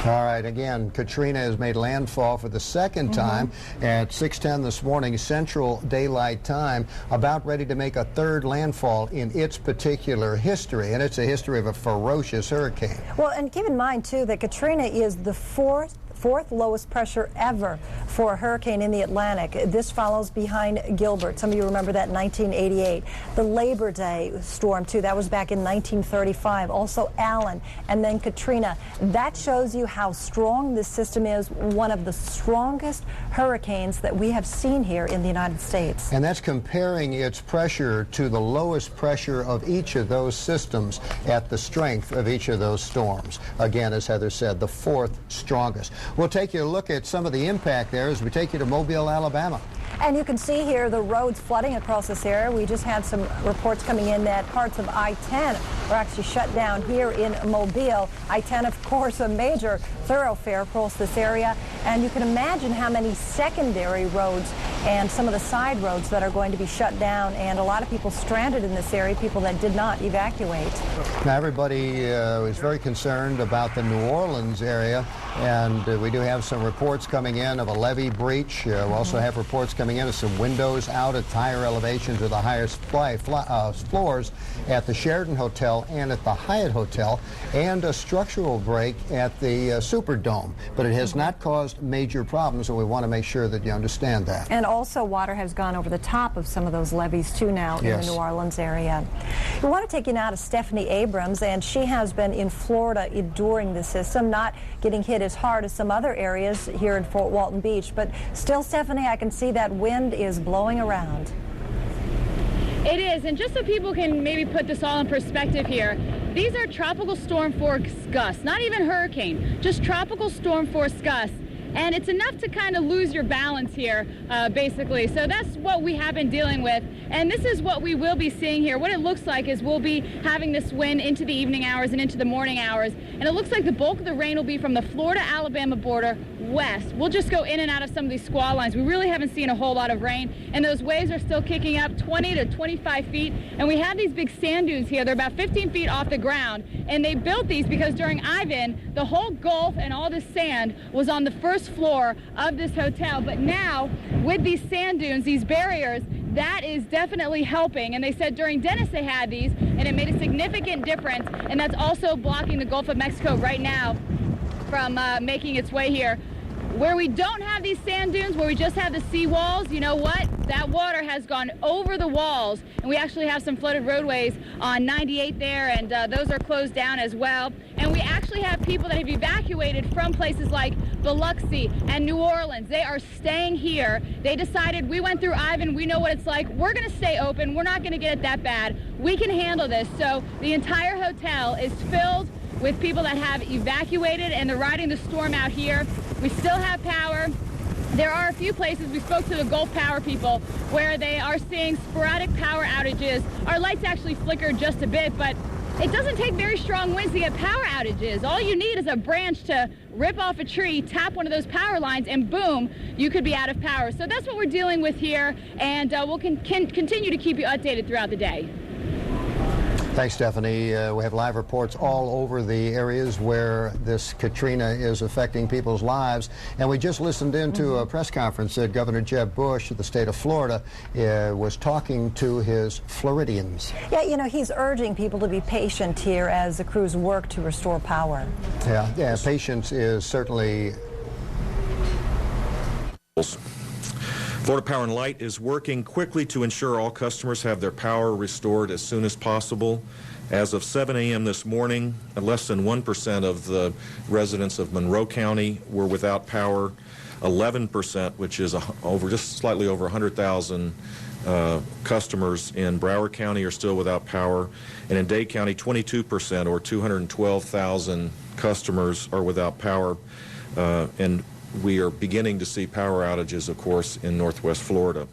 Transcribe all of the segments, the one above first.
All right, again, Katrina has made landfall for the second time at 6:10 this morning, Central Daylight Time, about ready to make a third landfall in its particular history, and it's a history of a ferocious hurricane. Well, and keep in mind, too, that Katrina is the fourth lowest pressure ever for a hurricane in the Atlantic. This follows behind Gilbert. Some of you remember that in 1988. The Labor Day storm, too. That was back in 1935. Also Allen, and then Katrina. That shows you how strong this system is, one of the strongest hurricanes that we have seen here in the United States. And that's comparing its pressure to the lowest pressure of each of those systems at the strength of each of those storms. Again, as Heather said, the fourth strongest. We'll take you a look at some of the impact there as we take you to Mobile, Alabama. And you can see here the roads flooding across this area. We just had some reports coming in that parts of I-10 are actually shut down here in Mobile. I-10, of course, a major thoroughfare across this area. And you can imagine how many secondary roads and some of the side roads that are going to be shut down, and a lot of people stranded in this area, people that did not evacuate. Now, everybody is very concerned about the New Orleans area, and we do have some reports coming in of a levee breach. We also have reports coming in of some windows out at higher elevations of the highest floors at the Sheraton Hotel and at the Hyatt Hotel, and a structural break at the Superdome. But it has not caused major problems, and we want to make sure that you understand that. And also water has gone over the top of some of those levees too now in the New Orleans area. We want to take you now to Stephanie Abrams, and she has been in Florida enduring the system, not getting hit as hard as some other areas here in Fort Walton Beach. But still, Stephanie, I can see that wind is blowing around. It is, and just so people can maybe put this all in perspective here, these are tropical storm force gusts, not even hurricane, just tropical storm force gusts. And it's enough to kind of lose your balance here, basically. So that's what we have been dealing with. And this is what we will be seeing here. What it looks like is we'll be having this wind into the evening hours and into the morning hours. And it looks like the bulk of the rain will be from the Florida-Alabama border west. We'll just go in and out of some of these squall lines. We really haven't seen a whole lot of rain. And those waves are still kicking up 20 to 25 feet. And we have these big sand dunes here. They're about 15 feet off the ground. And they built these because during Ivan, the whole Gulf and all this sand was on the first floor of this hotel. But now, with these sand dunes, these barriers, that is definitely helping. And they said during Dennis they had these, and it made a significant difference. And that's also blocking the Gulf of Mexico right now from making its way here. Where we don't have these sand dunes, where we just have the sea walls, you know what? That water has gone over the walls, and we actually have some flooded roadways on 98 there, and those are closed down as well. And we actually have people that have evacuated from places like Biloxi and New Orleans. They are staying here. They decided, we went through Ivan, we know what it's like. We're going to stay open. We're not going to get it that bad. We can handle this. So the entire hotel is filled with people that have evacuated, and they're riding the storm out here. We still have power. There are a few places, we spoke to the Gulf Power people, where they are seeing sporadic power outages. Our lights actually flickered just a bit, but it doesn't take very strong winds to get power outages. All you need is a branch to rip off a tree, tap one of those power lines, and boom, you could be out of power. So that's what we're dealing with here, and we'll continue to keep you updated throughout the day. Thanks, Stephanie. We have live reports all over the areas where this Katrina is affecting people's lives. And we just listened into a press conference that Governor Jeb Bush of the state of Florida was talking to his Floridians. Yeah, you know, he's urging people to be patient here as the crews work to restore power. Yeah, patience is certainly... Florida Power and Light is working quickly to ensure all customers have their power restored as soon as possible. As of 7 a.m. this morning, less than 1% of the residents of Monroe County were without power. 11%, which is just slightly over 100,000 customers in Broward County are still without power. And in Dade County, 22%, or 212,000 customers are without power. And we are beginning to see power outages, of course, in Northwest Florida.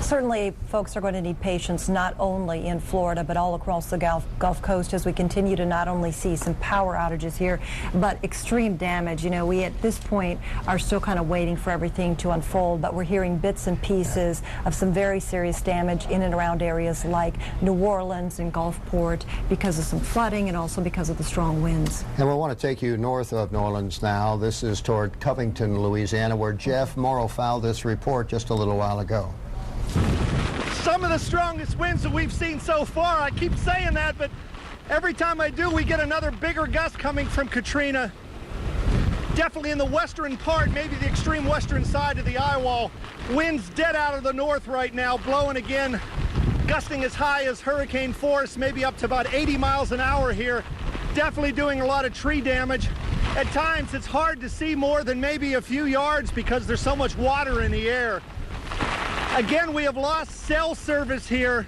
Certainly, folks are going to need patience not only in Florida, but all across the Gulf Coast as we continue to not only see some power outages here, but extreme damage. You know, we at this point are still kind of waiting for everything to unfold, but we're hearing bits and pieces of some very serious damage in and around areas like New Orleans and Gulfport because of some flooding and also because of the strong winds. And we want to take you north of New Orleans now. This is toward Covington, Louisiana, where Jeff Morrow filed this report just a little while ago. Some of the strongest winds that we've seen so far. I keep saying that, but every time I do, we get another bigger gust coming from Katrina. Definitely in the western part, maybe the extreme western side of the eye wall. Winds dead out of the north right now, blowing again, gusting as high as hurricane force, maybe up to about 80 miles an hour here. Definitely doing a lot of tree damage. At times, it's hard to see more than maybe a few yards because there's so much water in the air. Again, we have lost cell service here.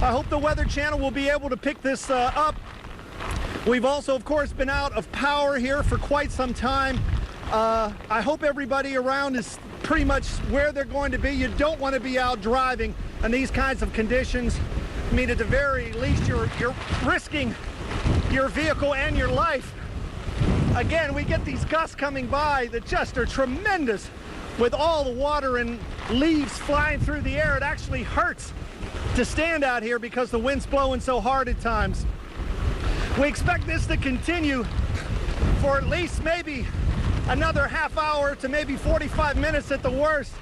I hope the Weather Channel will be able to pick this up. We've also, of course, been out of power here for quite some time. I hope everybody around is pretty much where they're going to be. You don't want to be out driving in these kinds of conditions. I mean, at the very least, you're risking your vehicle and your life. Again, we get these gusts coming by that just are tremendous. With all the water and leaves flying through the air, it actually hurts to stand out here because the wind's blowing so hard at times. We expect this to continue for at least maybe another half hour to maybe 45 minutes at the worst.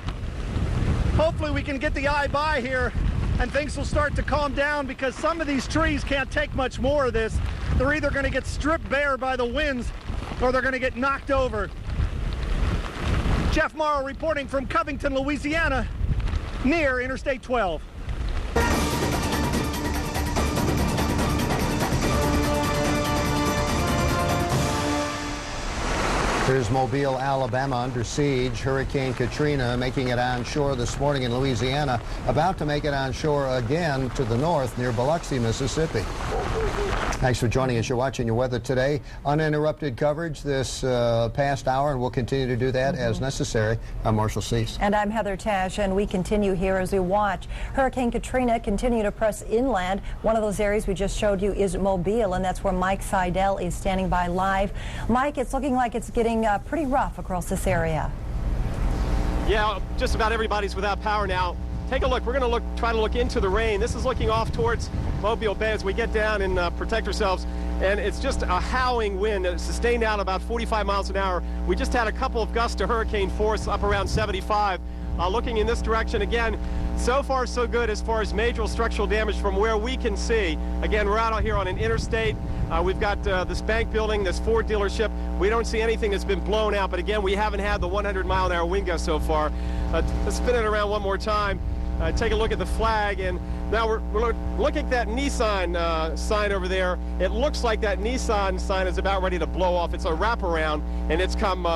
Hopefully we can get the eye by here and things will start to calm down because some of these trees can't take much more of this. They're either going to get stripped bare by the winds or they're going to get knocked over. Jeff Morrow reporting from Covington, Louisiana, near Interstate 12. Here's Mobile, Alabama under siege. Hurricane Katrina making it onshore this morning in Louisiana, about to make it onshore again to the north near Biloxi, Mississippi. Thanks for joining us. You're watching Your Weather Today. Uninterrupted coverage this past hour, and we'll continue to do that as necessary. I'm Marshall Cease. And I'm Heather Tash, and we continue here as we watch Hurricane Katrina continue to press inland. One of those areas we just showed you is Mobile, and that's where Mike Seidel is standing by live. Mike, it's looking like it's getting pretty rough across this area. Yeah, just about everybody's without power now. Take a look. We're going to try to look into the rain. This is looking off towards Mobile Bay as we get down and protect ourselves. And it's just a howling wind that's sustained out about 45 miles an hour. We just had a couple of gusts to hurricane force up around 75. Looking in this direction again, so far so good as far as major structural damage from where we can see. Again, we're out here on an interstate. We've got this bank building, this Ford dealership. We don't see anything that's been blown out, but again, we haven't had the 100-mile-an-hour wind gust so far. Let's spin it around one more time. Take a look at the flag, and now we're looking at that Nissan sign over there. It looks like that Nissan sign is about ready to blow off. It's a wraparound, and it's come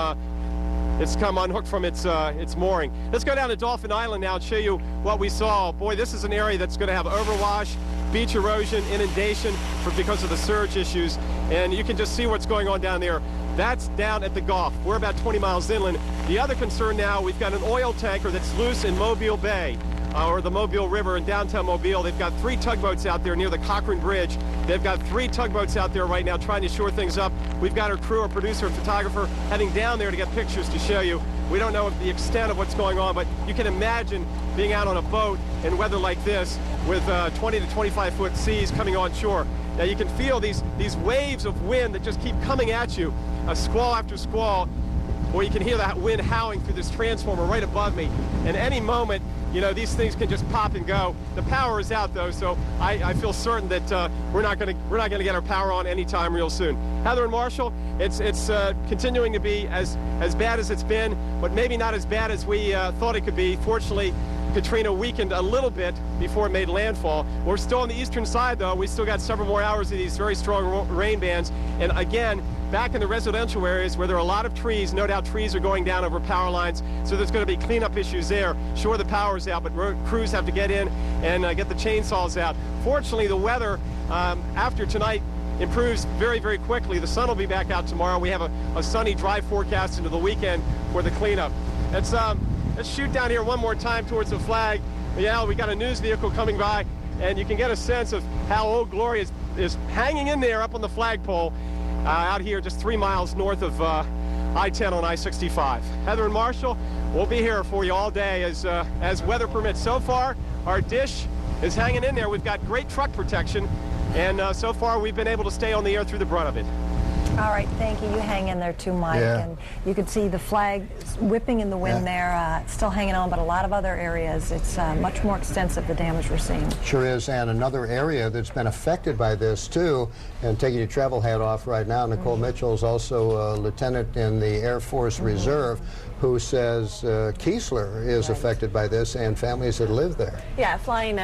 unhooked from its mooring. Let's go down to Dolphin Island now and show you what we saw. Boy, this is an area that's going to have overwash, beach erosion, inundation because of the surge issues, and you can just see what's going on down there. That's down at the Gulf. We're about 20 miles inland. The other concern now, we've got an oil tanker that's loose in Mobile Bay. Or the Mobile River in downtown Mobile. They've got 3 tugboats out there near the Cochrane Bridge. They've got 3 tugboats out there right now trying to shore things up. We've got our crew, our producer and photographer heading down there to get pictures to show you. We don't know the extent of what's going on, but you can imagine being out on a boat in weather like this with 20 to 25-foot seas coming on shore. Now you can feel these waves of wind that just keep coming at you, squall after squall, or you can hear that wind howling through this transformer right above me. And any moment, you know, these things can just pop and go. The power is out though, so I feel certain that we're not going to get our power on anytime real soon. Heather and Marshall, it's continuing to be as bad as it's been, but maybe not as bad as we thought it could be. Fortunately, Katrina weakened a little bit before it made landfall. We're still on the eastern side though. We still got several more hours of these very strong rain bands, and again, back in the residential areas where there are a lot of trees, no doubt trees are going down over power lines, so there's going to be cleanup issues there. Sure, the power's out, but crews have to get in and get the chainsaws out. Fortunately, the weather after tonight improves very, very quickly. The sun will be back out tomorrow. We have a sunny, dry forecast into the weekend for the cleanup. Let's shoot down here one more time towards the flag. Yeah, we got a news vehicle coming by, and you can get a sense of how Old Glory is hanging in there up on the flagpole out here just 3 miles north of I-10 on I-65. Heather and Marshall, we'll be here for you all day as weather permits. So far, our dish is hanging in there. We've got great truck protection, and so far we've been able to stay on the air through the brunt of it. All right, thank you. You hang in there too, Mike. Yeah. And you can see the flag whipping in the wind there, still hanging on, but a lot of other areas. It's much more extensive, the damage we're seeing. Sure is, and another area that's been affected by this too, and taking your travel hat off right now, Nicole Mitchell is also a lieutenant in the Air Force Reserve, who says Keesler is affected by this and families that live there. Yeah, flying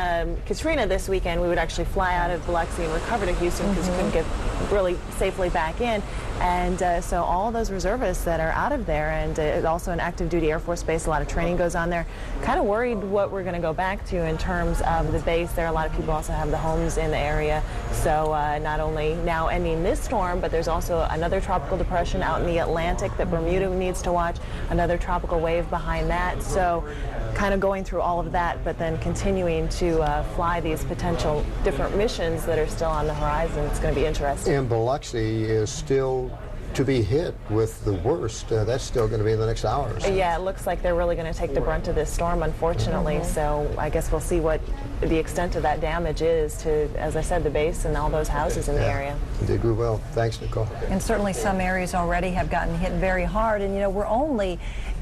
Katrina this weekend, we would actually fly out of Biloxi and recover to Houston because we couldn't get really safely back in. And so all those reservists that are out of there, and also an active duty Air Force base, a lot of training goes on there, kind of worried what we're going to go back to in terms of the base there. A lot of people also have the homes in the area. So not only now ending this storm, but there's also another tropical depression out in the Atlantic that Bermuda needs to watch, another tropical wave behind that. So kind of going through all of that, but then continuing to fly these potential different missions that are still on the horizon. It's going to be interesting. And Biloxi is still to be hit with the worst. That's still going to be in the next hour or so. Yeah, it looks like they're really going to take the brunt of this storm, unfortunately. So I guess we'll see what the extent of that damage is to, as I said, the base and all those houses in the area. Indeed, we will. Thanks, Nicole. And certainly some areas already have gotten hit very hard. And, you know, we're only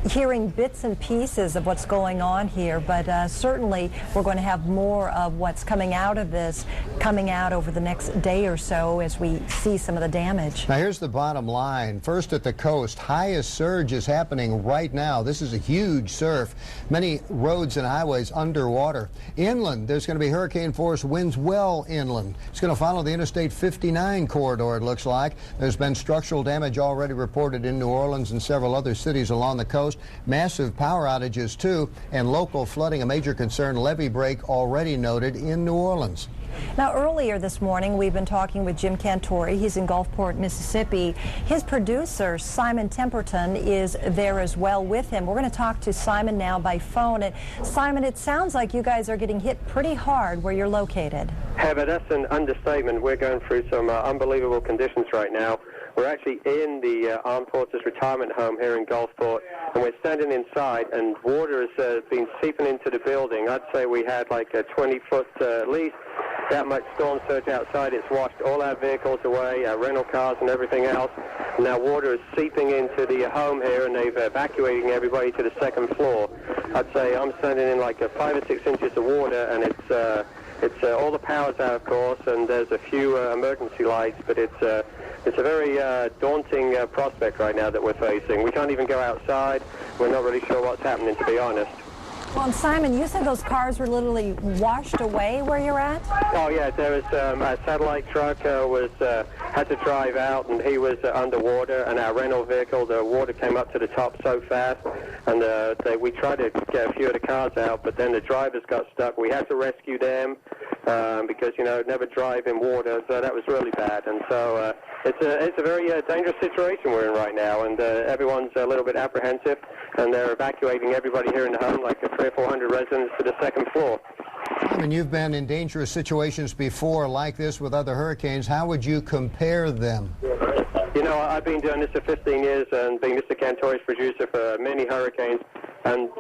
hearing bits and pieces of what's going on here, but certainly we're going to have more of what's coming out of this coming out over the next day or so as we see some of the damage. Now, here's the bottom line. First at the coast, highest surge is happening right now. This is a huge surf. Many roads and highways underwater. Inland, there's going to be hurricane-force winds well inland. It's going to follow the Interstate 59 corridor, it looks like. There's been structural damage already reported in New Orleans and several other cities along the coast. Massive power outages, too, and local flooding, a major concern. Levee break already noted in New Orleans. Now, earlier this morning, we've been talking with Jim Cantori. He's in Gulfport, Mississippi. His producer, Simon Temperton, is there as well with him. We're going to talk to Simon now by phone. And Simon, it sounds like you guys are getting hit pretty hard where you're located. Heather, that's an understatement. We're going through some unbelievable conditions right now. We're actually in the Armed Forces Retirement Home here in Gulfport, and we're standing inside, and water has been seeping into the building. I'd say we had like a 20-foot at least, that much storm surge outside. It's washed all our vehicles away, our rental cars and everything else. Now water is seeping into the home here, and they've evacuating everybody to the second floor. I'd say I'm standing in like 5 or 6 inches of water, and it's all the power's out, of course, and there's a few emergency lights, but it's a very daunting prospect right now that we're facing. We can't even go outside. We're not really sure what's happening, to be honest. Well, and Simon, you said those cars were literally washed away where you're at? Oh, yeah, there was a satellite truck had to drive out, and he was underwater, and our rental vehicle, the water came up to the top so fast, and we tried to get a few of the cars out, but then the drivers got stuck. We had to rescue them because, you know, never drive in water, so that was really bad. And so it's a very dangerous situation we're in right now, and everyone's a little bit apprehensive, and they're evacuating everybody here in the home, like 300 or 400 residents, to the second floor. I mean, you've been in dangerous situations before like this with other hurricanes. How would you compare them? You know, I've been doing this for 15 years and being Mr. Cantori's producer for many hurricanes, and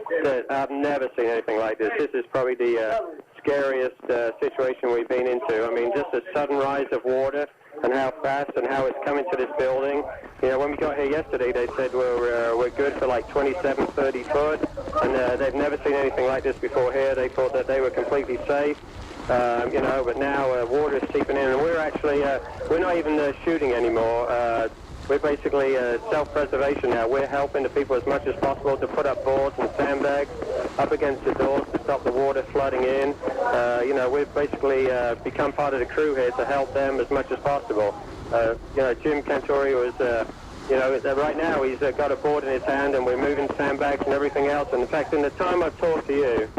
I've never seen anything like this. This is probably the scariest situation we've been into. I mean, just a sudden rise of water and how fast and how it's coming to this building. You know, when we got here yesterday, they said we're good for like 27, 30 foot, and they've never seen anything like this before here. They thought that they were completely safe, you know, but now water is seeping in, and we're actually, we're not even shooting anymore. We're basically self-preservation now. We're helping the people as much as possible to put up boards and sandbags up against the doors to stop the water flooding in. You know, we've basically become part of the crew here to help them as much as possible. You know, Jim Cantori was, you know, right now he's got a board in his hand, and we're moving sandbags and everything else. And in fact, in the time I've talked to you,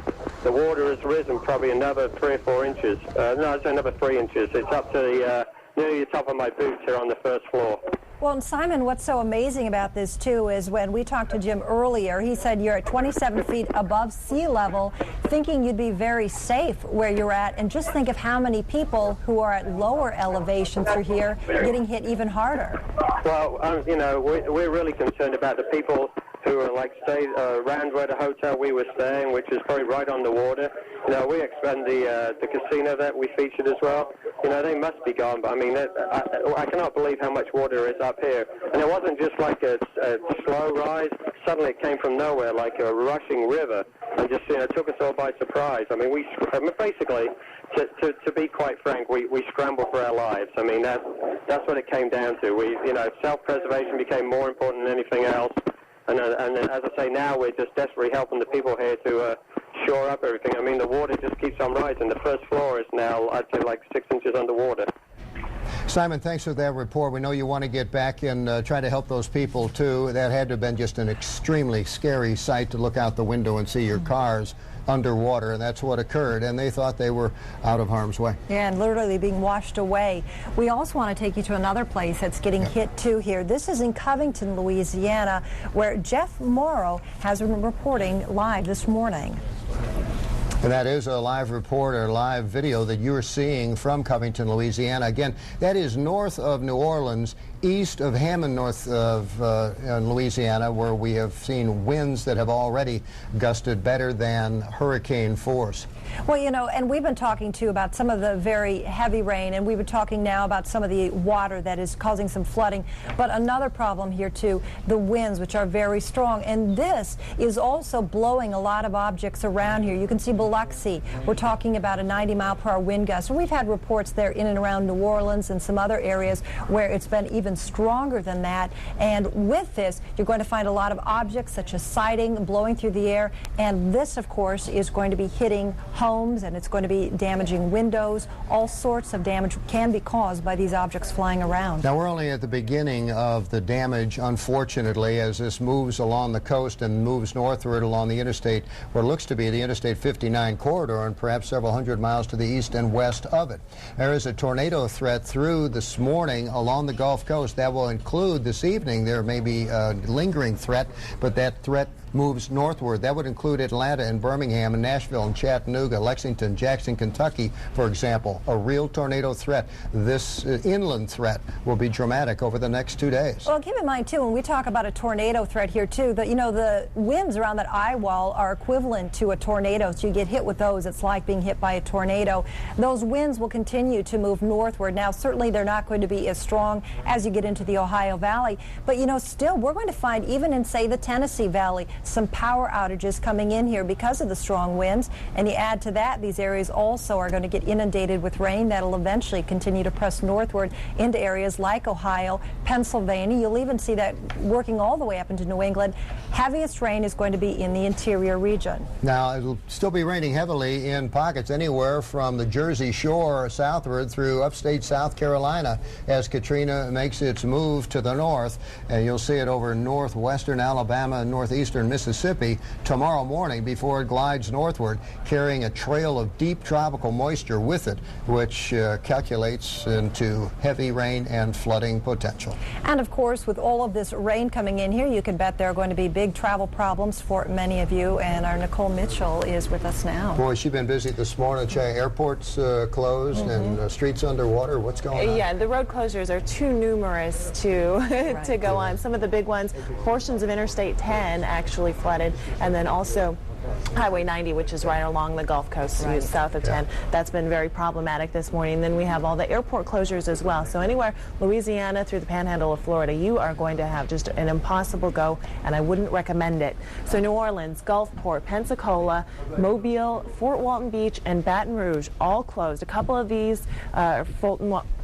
the water has risen probably another 3 or 4 inches. No, it's another 3 inches. It's up to the nearly the top of my boots here on the first floor. Well, and Simon, what's so amazing about this, too, is when we talked to Jim earlier, he said you're at 27 feet above sea level, thinking you'd be very safe where you're at. And just think of how many people who are at lower elevations through here getting hit even harder. Well, you know, we're really concerned about the people who are like stayed around where the hotel we were staying, which is probably right on the water. You know, we expand the casino that we featured as well. You know, they must be gone, but I mean, I cannot believe how much water is up here. And it wasn't just like a slow rise. Suddenly it came from nowhere, like a rushing river, and just, you know, took us all by surprise. I mean, basically, to be quite frank, we scrambled for our lives. I mean, that's what it came down to. You know, self-preservation became more important than anything else. And as I say, now we're just desperately helping the people here to shore up everything. I mean, the water just keeps on rising. The first floor is now, I'd say, like 6 inches underwater. Simon, thanks for that report. We know you want to get back and try to help those people, too. That had to have been just an extremely scary sight to look out the window and see your cars underwater, and that's what occurred, and they thought they were out of harm's way. Yeah, and literally being washed away. We also want to take you to another place that's getting hit too here. This is in Covington, Louisiana, where Jeff Morrow has been reporting live this morning. And that is a live report or live video that you're seeing from Covington, Louisiana. Again, that is north of New Orleans, east of Hammond, north of Louisiana, where we have seen winds that have already gusted better than hurricane force. Well, you know, and we've been talking too about some of the very heavy rain, and we've been talking now about some of the water that is causing some flooding. But another problem here too, the winds, which are very strong, and this is also blowing a lot of objects around here. You can see Biloxi. We're talking about a 90-mile-per-hour wind gust. And we've had reports there in and around New Orleans and some other areas where it's been even stronger than that. And with this, you're going to find a lot of objects such as siding blowing through the air. And this, of course, is going to be hitting homes, and it's going to be damaging windows. All sorts of damage can be caused by these objects flying around. Now, we're only at the beginning of the damage, unfortunately, as this moves along the coast and moves northward along the interstate, what looks to be the Interstate 59 corridor, and perhaps several hundred miles to the east and west of it. There is a tornado threat through this morning along the Gulf Coast. That will include this evening. There may be a lingering threat, but that threat moves northward. That would include Atlanta and Birmingham and Nashville and Chattanooga, Lexington, Jackson, Kentucky, for example. A real tornado threat. This inland threat will be dramatic over the next 2 days. Well, keep in mind, too, when we talk about a tornado threat here, too, that, you know, the winds around that eye wall are equivalent to a tornado. So you get hit with those, it's like being hit by a tornado. Those winds will continue to move northward. Now, certainly they're not going to be as strong as you get into the Ohio Valley. But, you know, still, we're going to find, even in, say, the Tennessee Valley, some power outages coming in here because of the strong winds. And you add to that, these areas also are going to get inundated with rain that'll eventually continue to press northward into areas like Ohio, Pennsylvania. You'll even see that working all the way up into New England. Heaviest rain is going to be in the interior region. Now, it'll still be raining heavily in pockets anywhere from the Jersey Shore southward through upstate South Carolina as Katrina makes its move to the north. And you'll see it over northwestern Alabama and northeastern Mississippi tomorrow morning before it glides northward, carrying a trail of deep tropical moisture with it, which calculates into heavy rain and flooding potential. And of course, with all of this rain coming in here, you can bet there are going to be big travel problems for many of you. And our Nicole Mitchell is with us now. Boy, she's been busy this morning. Airports closed and streets underwater. What's going on? Yeah, the road closures are too numerous to to go on. Some of the big ones, portions of Interstate 10 actually flooded, and then also Highway 90, which is right along the Gulf Coast, south of 10. That's been very problematic this morning. Then we have all the airport closures as well. So anywhere Louisiana through the panhandle of Florida, you are going to have just an impossible go, and I wouldn't recommend it. So New Orleans, Gulfport, Pensacola, Mobile, Fort Walton Beach, and Baton Rouge all closed. A couple of these,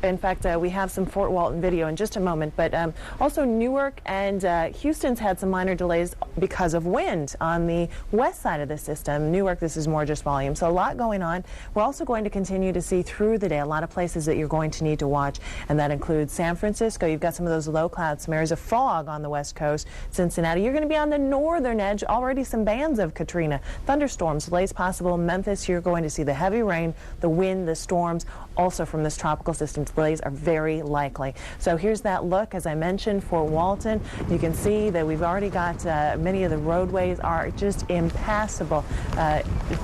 in fact, we have some Fort Walton video in just a moment, but also Newark and Houston's had some minor delays because of wind on the west side of the system. Newark, this is more just volume. So a lot going on. We're also going to continue to see through the day a lot of places that you're going to need to watch, and that includes San Francisco. You've got some of those low clouds, some areas of fog on the west coast. Cincinnati, you're going to be on the northern edge. Already some bands of Katrina. Thunderstorms, delays possible. Memphis, you're going to see the heavy rain, the wind, the storms, also from this tropical system to displays are very likely. So here's that look. As I mentioned, Fort Walton, you can see that we've already got many of the roadways are just impassable.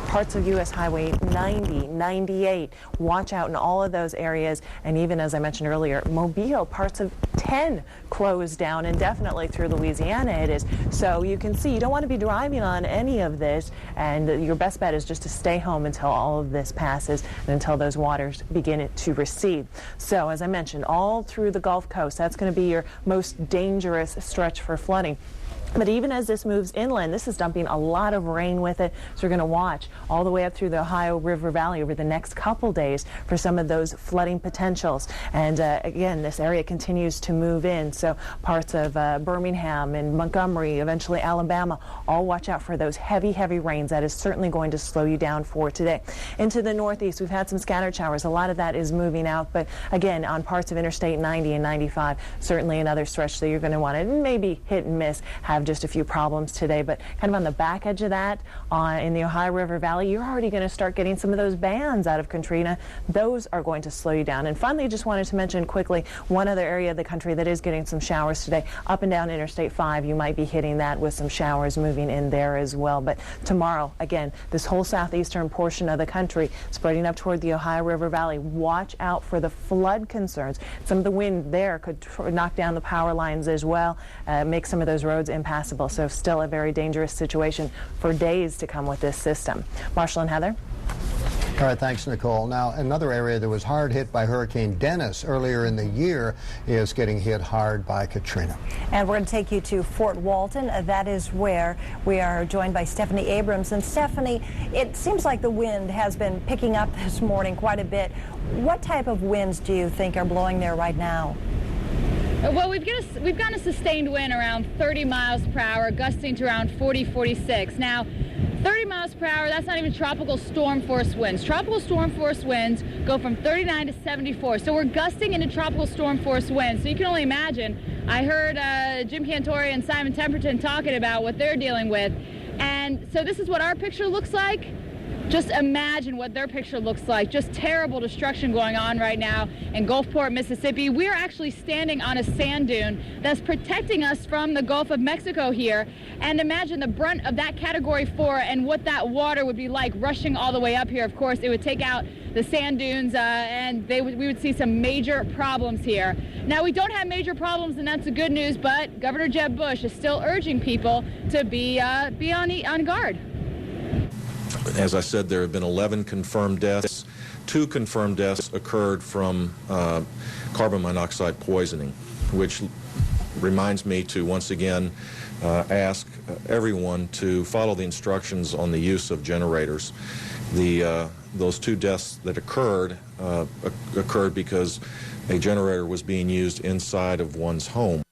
Parts of U.S. Highway 90, 98, watch out in all of those areas. And even as I mentioned earlier, Mobile, parts of 10 closed down indefinitely through Louisiana it is. So you can see you don't want to be driving on any of this, and your best bet is just to stay home until all of this passes and until those waters begin to recede. So as I mentioned, all through the Gulf Coast, that's going to be your most dangerous stretch for flooding. But even as this moves inland, this is dumping a lot of rain with it, so we're going to watch all the way up through the Ohio River Valley over the next couple days for some of those flooding potentials. And again, this area continues to move in, so parts of Birmingham and Montgomery, eventually Alabama, all watch out for those heavy, heavy rains. That is certainly going to slow you down for today. Into the northeast, we've had some scattered showers. A lot of that is moving out, but again, on parts of Interstate 90 and 95, certainly another stretch that you're going to want to maybe hit and miss, have just a few problems today. But kind of on the back edge of that, in the Ohio River Valley, you're already going to start getting some of those bands out of Katrina. Those are going to slow you down. And finally, just wanted to mention quickly one other area of the country that is getting some showers today. Up and down Interstate 5, you might be hitting that with some showers moving in there as well. But tomorrow, again, this whole southeastern portion of the country spreading up toward the Ohio River Valley, watch out for the flood concerns. Some of the wind there could knock down the power lines as well, make some of those roads impassable. So still a very dangerous situation for days to come with this system. Marshall and Heather. All right, thanks, Nicole. Now, another area that was hard hit by Hurricane Dennis earlier in the year is getting hit hard by Katrina. And we're going to take you to Fort Walton. That is where we are joined by Stephanie Abrams. And Stephanie, it seems like the wind has been picking up this morning quite a bit. What type of winds do you think are blowing there right now? Well, we've gotten a sustained wind around 30 miles per hour, gusting to around 40, 46. Now, 30 miles per hour, that's not even tropical storm force winds. Tropical storm force winds go from 39 to 74. So we're gusting into tropical storm force winds. So you can only imagine. I heard Jim Cantore and Simon Temperton talking about what they're dealing with. And so this is what our picture looks like. Just imagine what their picture looks like. Just terrible destruction going on right now in Gulfport, Mississippi. We are actually standing on a sand dune that's protecting us from the Gulf of Mexico here. And imagine the brunt of that Category 4 and what that water would be like rushing all the way up here. Of course, it would take out the sand dunes and we would see some major problems here. Now, we don't have major problems, and that's the good news, but Governor Jeb Bush is still urging people to be on guard. As I said, there have been 11 confirmed deaths. 2 confirmed deaths occurred from carbon monoxide poisoning, which reminds me to once again ask everyone to follow the instructions on the use of generators. Those 2 deaths that occurred because a generator was being used inside of one's home.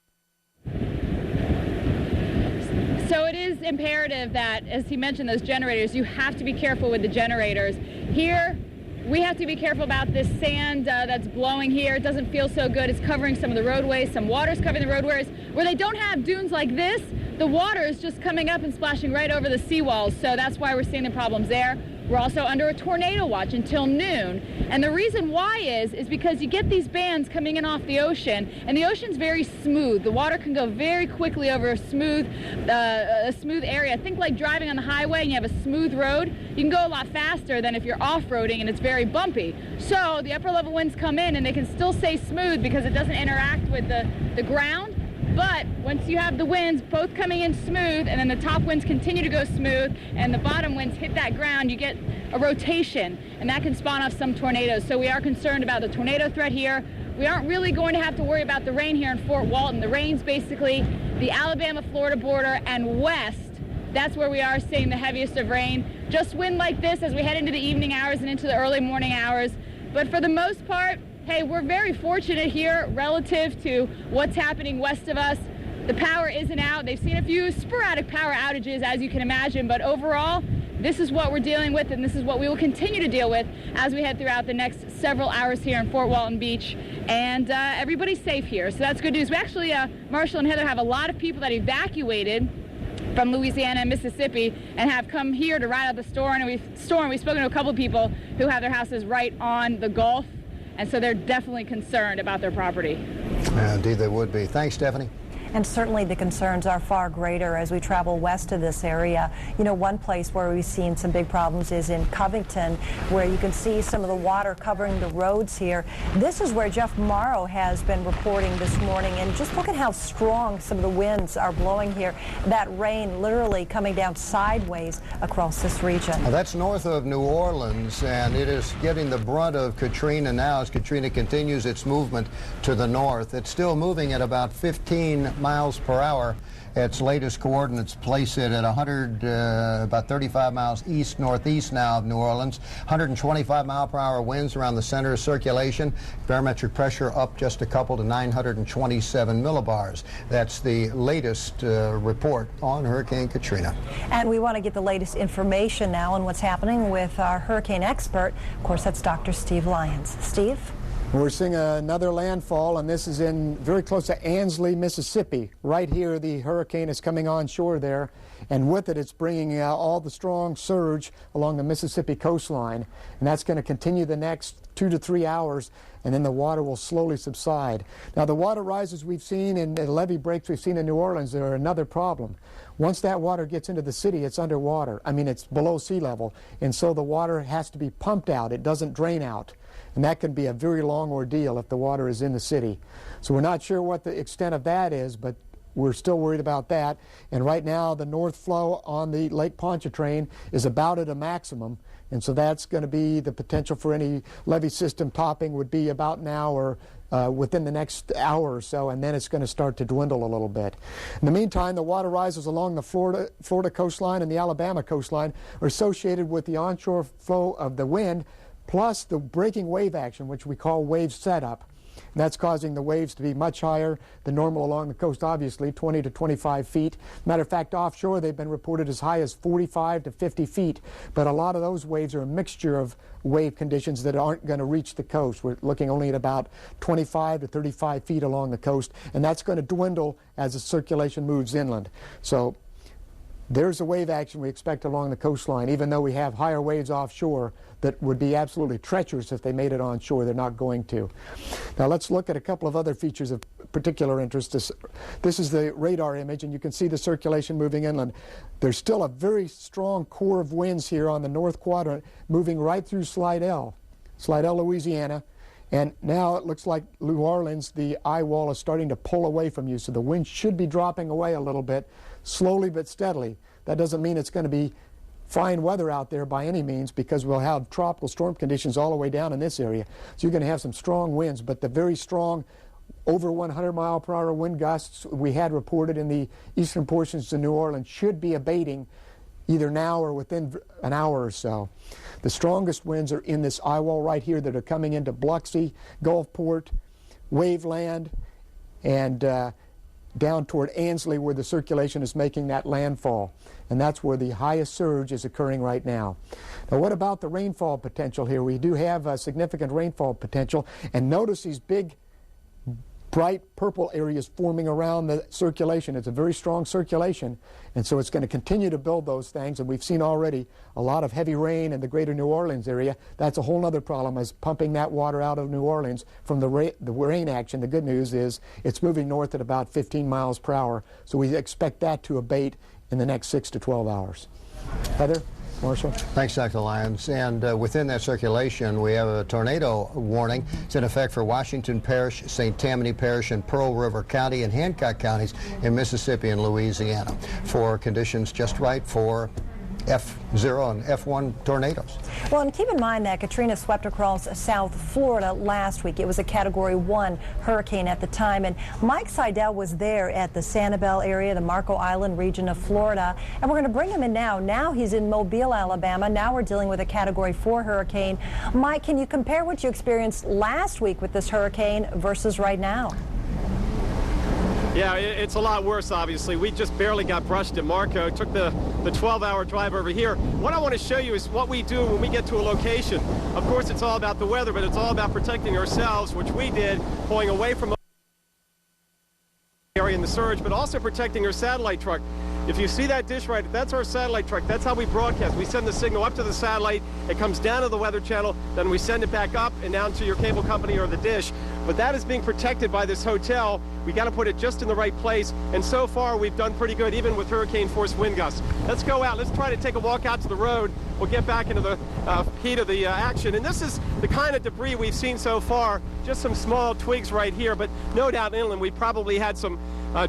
Imperative that, as he mentioned, those generators, you have to be careful with the generators. Here, we have to be careful about this sand that's blowing here. It doesn't feel so good. It's covering some of the roadways. Some water's covering the roadways. Where they don't have dunes like this, the water is just coming up and splashing right over the seawalls. So that's why we're seeing the problems there. We're also under a tornado watch until noon. And the reason why is because you get these bands coming in off the ocean, and the ocean's very smooth. The water can go very quickly over a smooth area. Think like driving on the highway and you have a smooth road. You can go a lot faster than if you're off-roading and it's very bumpy. So the upper level winds come in and they can still stay smooth because it doesn't interact with the ground. But once you have the winds both coming in smooth and then the top winds continue to go smooth and the bottom winds hit that ground, you get a rotation, and that can spawn off some tornadoes. So we are concerned about the tornado threat here. We aren't really going to have to worry about the rain here in Fort Walton. The rain's basically the Alabama-Florida border and west. That's where we are seeing the heaviest of rain. Just wind like this as we head into the evening hours and into the early morning hours. But for the most part, hey, we're very fortunate here relative to what's happening west of us. The power isn't out. They've seen a few sporadic power outages, as you can imagine, but overall, this is what we're dealing with, and this is what we will continue to deal with as we head throughout the next several hours here in Fort Walton Beach. And everybody's safe here, so that's good news. We actually, Marshall and Heather, have a lot of people that evacuated from Louisiana and Mississippi and have come here to ride out the storm, and we've spoken to a couple of people who have their houses right on the Gulf. and so they're definitely concerned about their property. Indeed, they would be. Thanks, Stephanie. And certainly the concerns are far greater as we travel west of this area. You know, one place where we've seen some big problems is in Covington, where you can see some of the water covering the roads here. This is where Jeff Morrow has been reporting this morning, and just look at how strong some of the winds are blowing here. That rain literally coming down sideways across this region. Now, that's north of New Orleans, and it is getting the brunt of Katrina now as Katrina continues its movement to the north. It's still moving at about 15 miles per hour. Its latest coordinates place it at about 35 miles east-northeast now of New Orleans. 125 mile per hour winds around the center of circulation. Barometric pressure up just a couple to 927 millibars. That's the latest report on Hurricane Katrina. And we want to get the latest information now on what's happening with our hurricane expert. Of course, that's Dr. Steve Lyons. Steve? We're seeing another landfall, and this is in very close to Ansley, Mississippi. Right here, the hurricane is coming onshore there, and with it, it's bringing all the strong surge along the Mississippi coastline, and that's going to continue the next 2 to 3 hours, and then the water will slowly subside. Now, the water rises we've seen and the levee breaks we've seen in New Orleans are another problem. Once that water gets into the city, it's underwater. I mean, it's below sea level, and so the water has to be pumped out. It doesn't drain out. And that can be a very long ordeal if the water is in the city. So we're not sure what the extent of that is, but we're still worried about that. And right now, the north flow on the Lake Pontchartrain is about at a maximum. And so that's going to be the potential for any levee system topping would be about now or within the next hour or so, and then it's going to start to dwindle a little bit. In the meantime, the water rises along the Florida coastline and the Alabama coastline are associated with the onshore flow of the wind, plus the breaking wave action, which we call wave setup. And that's causing the waves to be much higher than normal along the coast, obviously, 20 to 25 feet. Matter of fact, offshore they've been reported as high as 45 to 50 feet, but a lot of those waves are a mixture of wave conditions that aren't going to reach the coast. We're looking only at about 25 to 35 feet along the coast, and that's going to dwindle as the circulation moves inland. So there's a wave action we expect along the coastline, even though we have higher waves offshore that would be absolutely treacherous if they made it onshore. They're not going to. Now let's look at a couple of other features of particular interest. This is the radar image, and you can see the circulation moving inland. There's still a very strong core of winds here on the north quadrant moving right through Slidell, Louisiana. And now it looks like New Orleans, the eye wall is starting to pull away from you, so the wind should be dropping away a little bit, slowly but steadily. That doesn't mean it's going to be fine weather out there by any means, because we'll have tropical storm conditions all the way down in this area. So you're going to have some strong winds, but the very strong over 100 mile per hour wind gusts we had reported in the eastern portions of New Orleans should be abating either now or within an hour or so. The strongest winds are in this eye wall right here that are coming into Biloxi, Gulfport, Waveland, and down toward Ansley, where the circulation is making that landfall. And that's where the highest surge is occurring right now. Now, what about the rainfall potential here? We do have a significant rainfall potential, and notice these big bright purple areas forming around the circulation. It's a very strong circulation, and so it's going to continue to build those things, and we've seen already a lot of heavy rain in the greater New Orleans area. That's a whole other problem, is pumping that water out of New Orleans from the rain action. The good news is it's moving north at about 15 miles per hour, so we expect that to abate in the next 6 to 12 hours. Heather? Marshall? Thanks, Dr. Lyons. And within that circulation, we have a tornado warning. It's in effect for Washington Parish, St. Tammany Parish, and Pearl River County and Hancock counties in Mississippi and Louisiana for conditions just right for F0 and F1 tornadoes. Well, and keep in mind that Katrina swept across South Florida last week. It was a Category 1 hurricane at the time, and Mike Seidel was there at the Sanibel area, the Marco Island region of Florida, and we're going to bring him in now. Now he's in Mobile, Alabama. Now we're dealing with a Category 4 hurricane. Mike, can you compare what you experienced last week with this hurricane versus right now? Yeah, it's a lot worse, obviously. We just barely got brushed at Marco. Took the 12-hour drive over here. What I want to show you is what we do when we get to a location. Of course, it's all about the weather, but it's all about protecting ourselves, which we did, pulling away from the area in the surge, but also protecting our satellite truck. If you see that dish right, that's our satellite truck. That's how we broadcast. We send the signal up to the satellite. It comes down to the Weather Channel. Then we send it back up and down to your cable company or the dish. But that is being protected by this hotel. We got to put it just in the right place. And so far, we've done pretty good, even with hurricane-force wind gusts. Let's go out. Let's try to take a walk out to the road. We'll get back into the heat of the action. And this is the kind of debris we've seen so far. Just some small twigs right here. But no doubt inland, we probably had some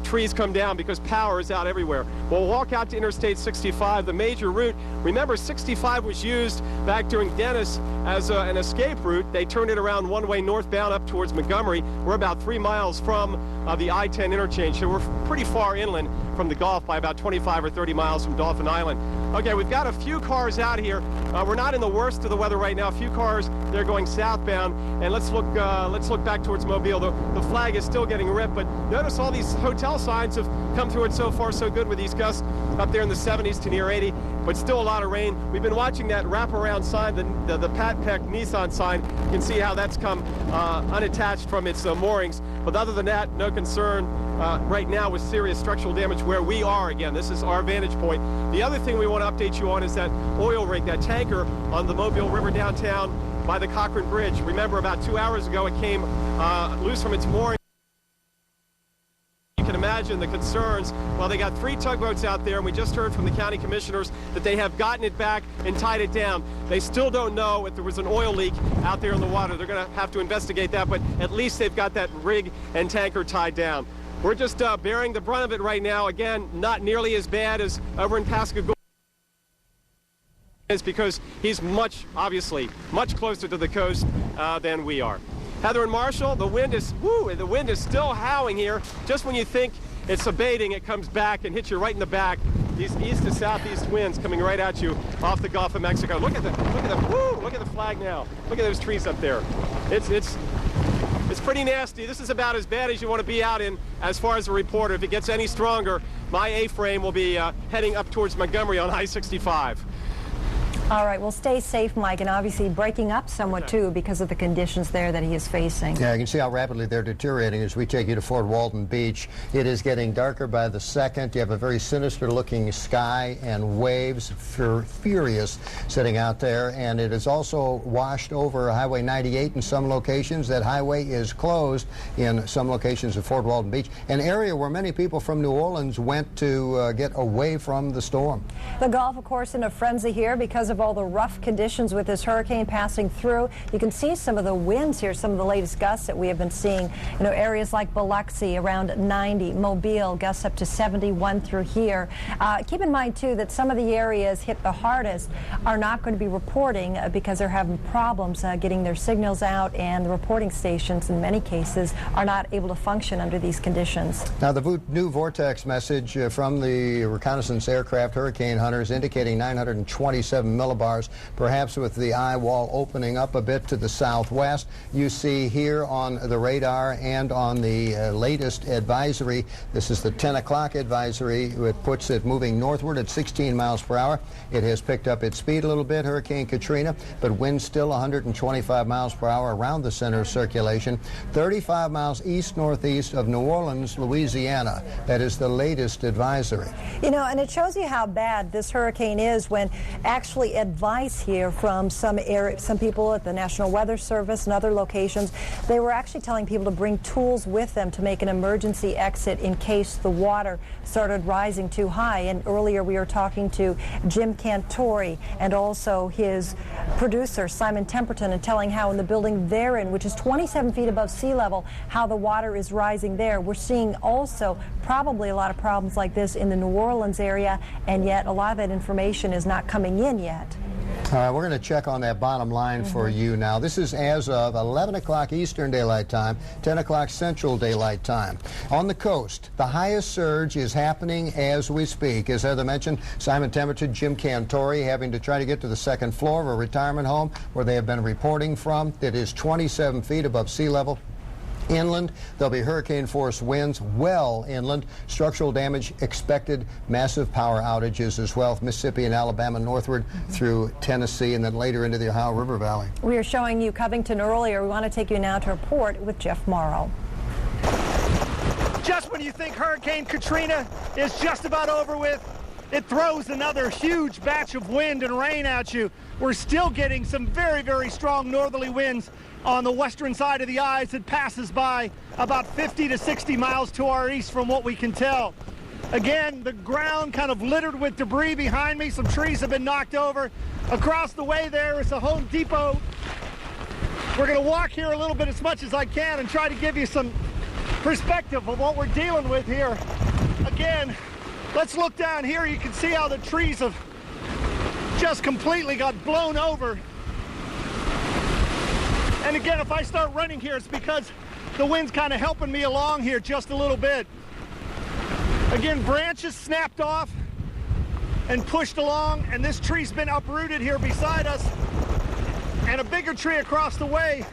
trees come down because power is out everywhere. We'll walk out to Interstate 65, the major route. Remember, 65 was used back during Dennis as an escape route. They turned it around one-way northbound up towards Montgomery. We're about 3 miles from the I-10 interchange, so we're pretty far inland from the Gulf by about 25 or 30 miles from Dauphin Island. Okay, we've got a few cars out here. We're not in the worst of the weather right now. A few cars, they're going southbound. And let's look back towards Mobile. The flag is still getting ripped, but notice all these hotel signs have come through it so far so good with these gusts up there in the 70s to near 80, but still a lot of rain. We've been watching that wraparound sign, the Pat Peck Nissan sign. You can see how that's come unattached from its moorings. But other than that, no concern right now with serious structural damage where we are. Again, this is our vantage point. The other thing we want to update you on is that oil rig, that tanker on the Mobile River downtown by the Cochrane Bridge. Remember, about 2 hours ago, it came loose from its mooring. You can imagine the concerns. Well, they got 3 tugboats out there, and we just heard from the county commissioners that they have gotten it back and tied it down. They still don't know if there was an oil leak out there in the water. They're going to have to investigate that, but at least they've got that rig and tanker tied down. We're just bearing the brunt of it right now. Again, not nearly as bad as over in Pascagoula. It's because he's obviously much closer to the coast than we are. Heather and Marshall, the wind is still howling here. Just when you think it's abating, it comes back and hits you right in the back. These east to southeast winds coming right at you off the Gulf of Mexico. Look at the flag now. Look at those trees up there. It's pretty nasty. This is about as bad as you want to be out in as far as a reporter. If it gets any stronger, my A-frame will be heading up towards Montgomery on I-65. All right, well, stay safe, Mike, and obviously breaking up somewhat, too, because of the conditions there that he is facing. Yeah, you can see how rapidly they're deteriorating as we take you to Fort Walton Beach. It is getting darker by the second. You have a very sinister-looking sky and waves, furious, sitting out there, and it is also washed over Highway 98 in some locations. That highway is closed in some locations of Fort Walton Beach, an area where many people from New Orleans went to get away from the storm. The Gulf, of course, in a frenzy here because of all the rough conditions with this hurricane passing through. You can see some of the winds here, some of the latest gusts that we have been seeing. You know, areas like Biloxi around 90, Mobile gusts up to 71 through here. Keep in mind, too, that some of the areas hit the hardest are not going to be reporting because they're having problems getting their signals out, and the reporting stations in many cases are not able to function under these conditions. Now, the new vortex message from the reconnaissance aircraft hurricane hunters indicating 927 millibars, perhaps with the eye wall opening up a bit to the southwest. You see here on the radar and on the latest advisory, this is the 10 o'clock advisory. It puts it moving northward at 16 miles per hour. It has picked up its speed a little bit, Hurricane Katrina, but winds still 125 miles per hour around the center of circulation. 35 miles east-northeast of New Orleans, Louisiana. That is the latest advisory. You know, and it shows you how bad this hurricane is when actually advice here from some people at the National Weather Service and other locations. They were actually telling people to bring tools with them to make an emergency exit in case the water started rising too high. And earlier we were talking to Jim Cantori and also his producer Simon Temperton, and telling how in the building they're in, which is 27 feet above sea level, how the water is rising there. We're seeing also probably a lot of problems like this in the New Orleans area, and yet a lot of that information is not coming in yet. We're going to check on that bottom line for you now. This is as of 11 o'clock Eastern Daylight Time, 10 o'clock Central Daylight Time. On the coast, the highest surge is happening as we speak. As Heather mentioned, Simon Temperton, Jim Cantori having to try to get to the second floor of a retirement home where they have been reporting from. It is 27 feet above sea level. Inland, there'll be hurricane-force winds well inland. Structural damage expected. Massive power outages as well. Mississippi and Alabama northward through Tennessee, and then later into the Ohio River Valley. We were showing you Covington earlier. We want to take you now to a report with Jeff Morrow. Just when you think Hurricane Katrina is just about over with, it throws another huge batch of wind and rain at you. We're still getting some very, very strong northerly winds on the western side of the eye as it passes by about 50 to 60 miles to our east from what we can tell. Again, the ground kind of littered with debris behind me. Some trees have been knocked over. Across the way there is a Home Depot. We're going to walk here a little bit as much as I can and try to give you some perspective of what we're dealing with here. Again, let's look down here. You can see how the trees have just completely got blown over. And again, if I start running here, it's because the wind's kind of helping me along here just a little bit. Again, branches snapped off and pushed along, and this tree's been uprooted here beside us. And a bigger tree across the way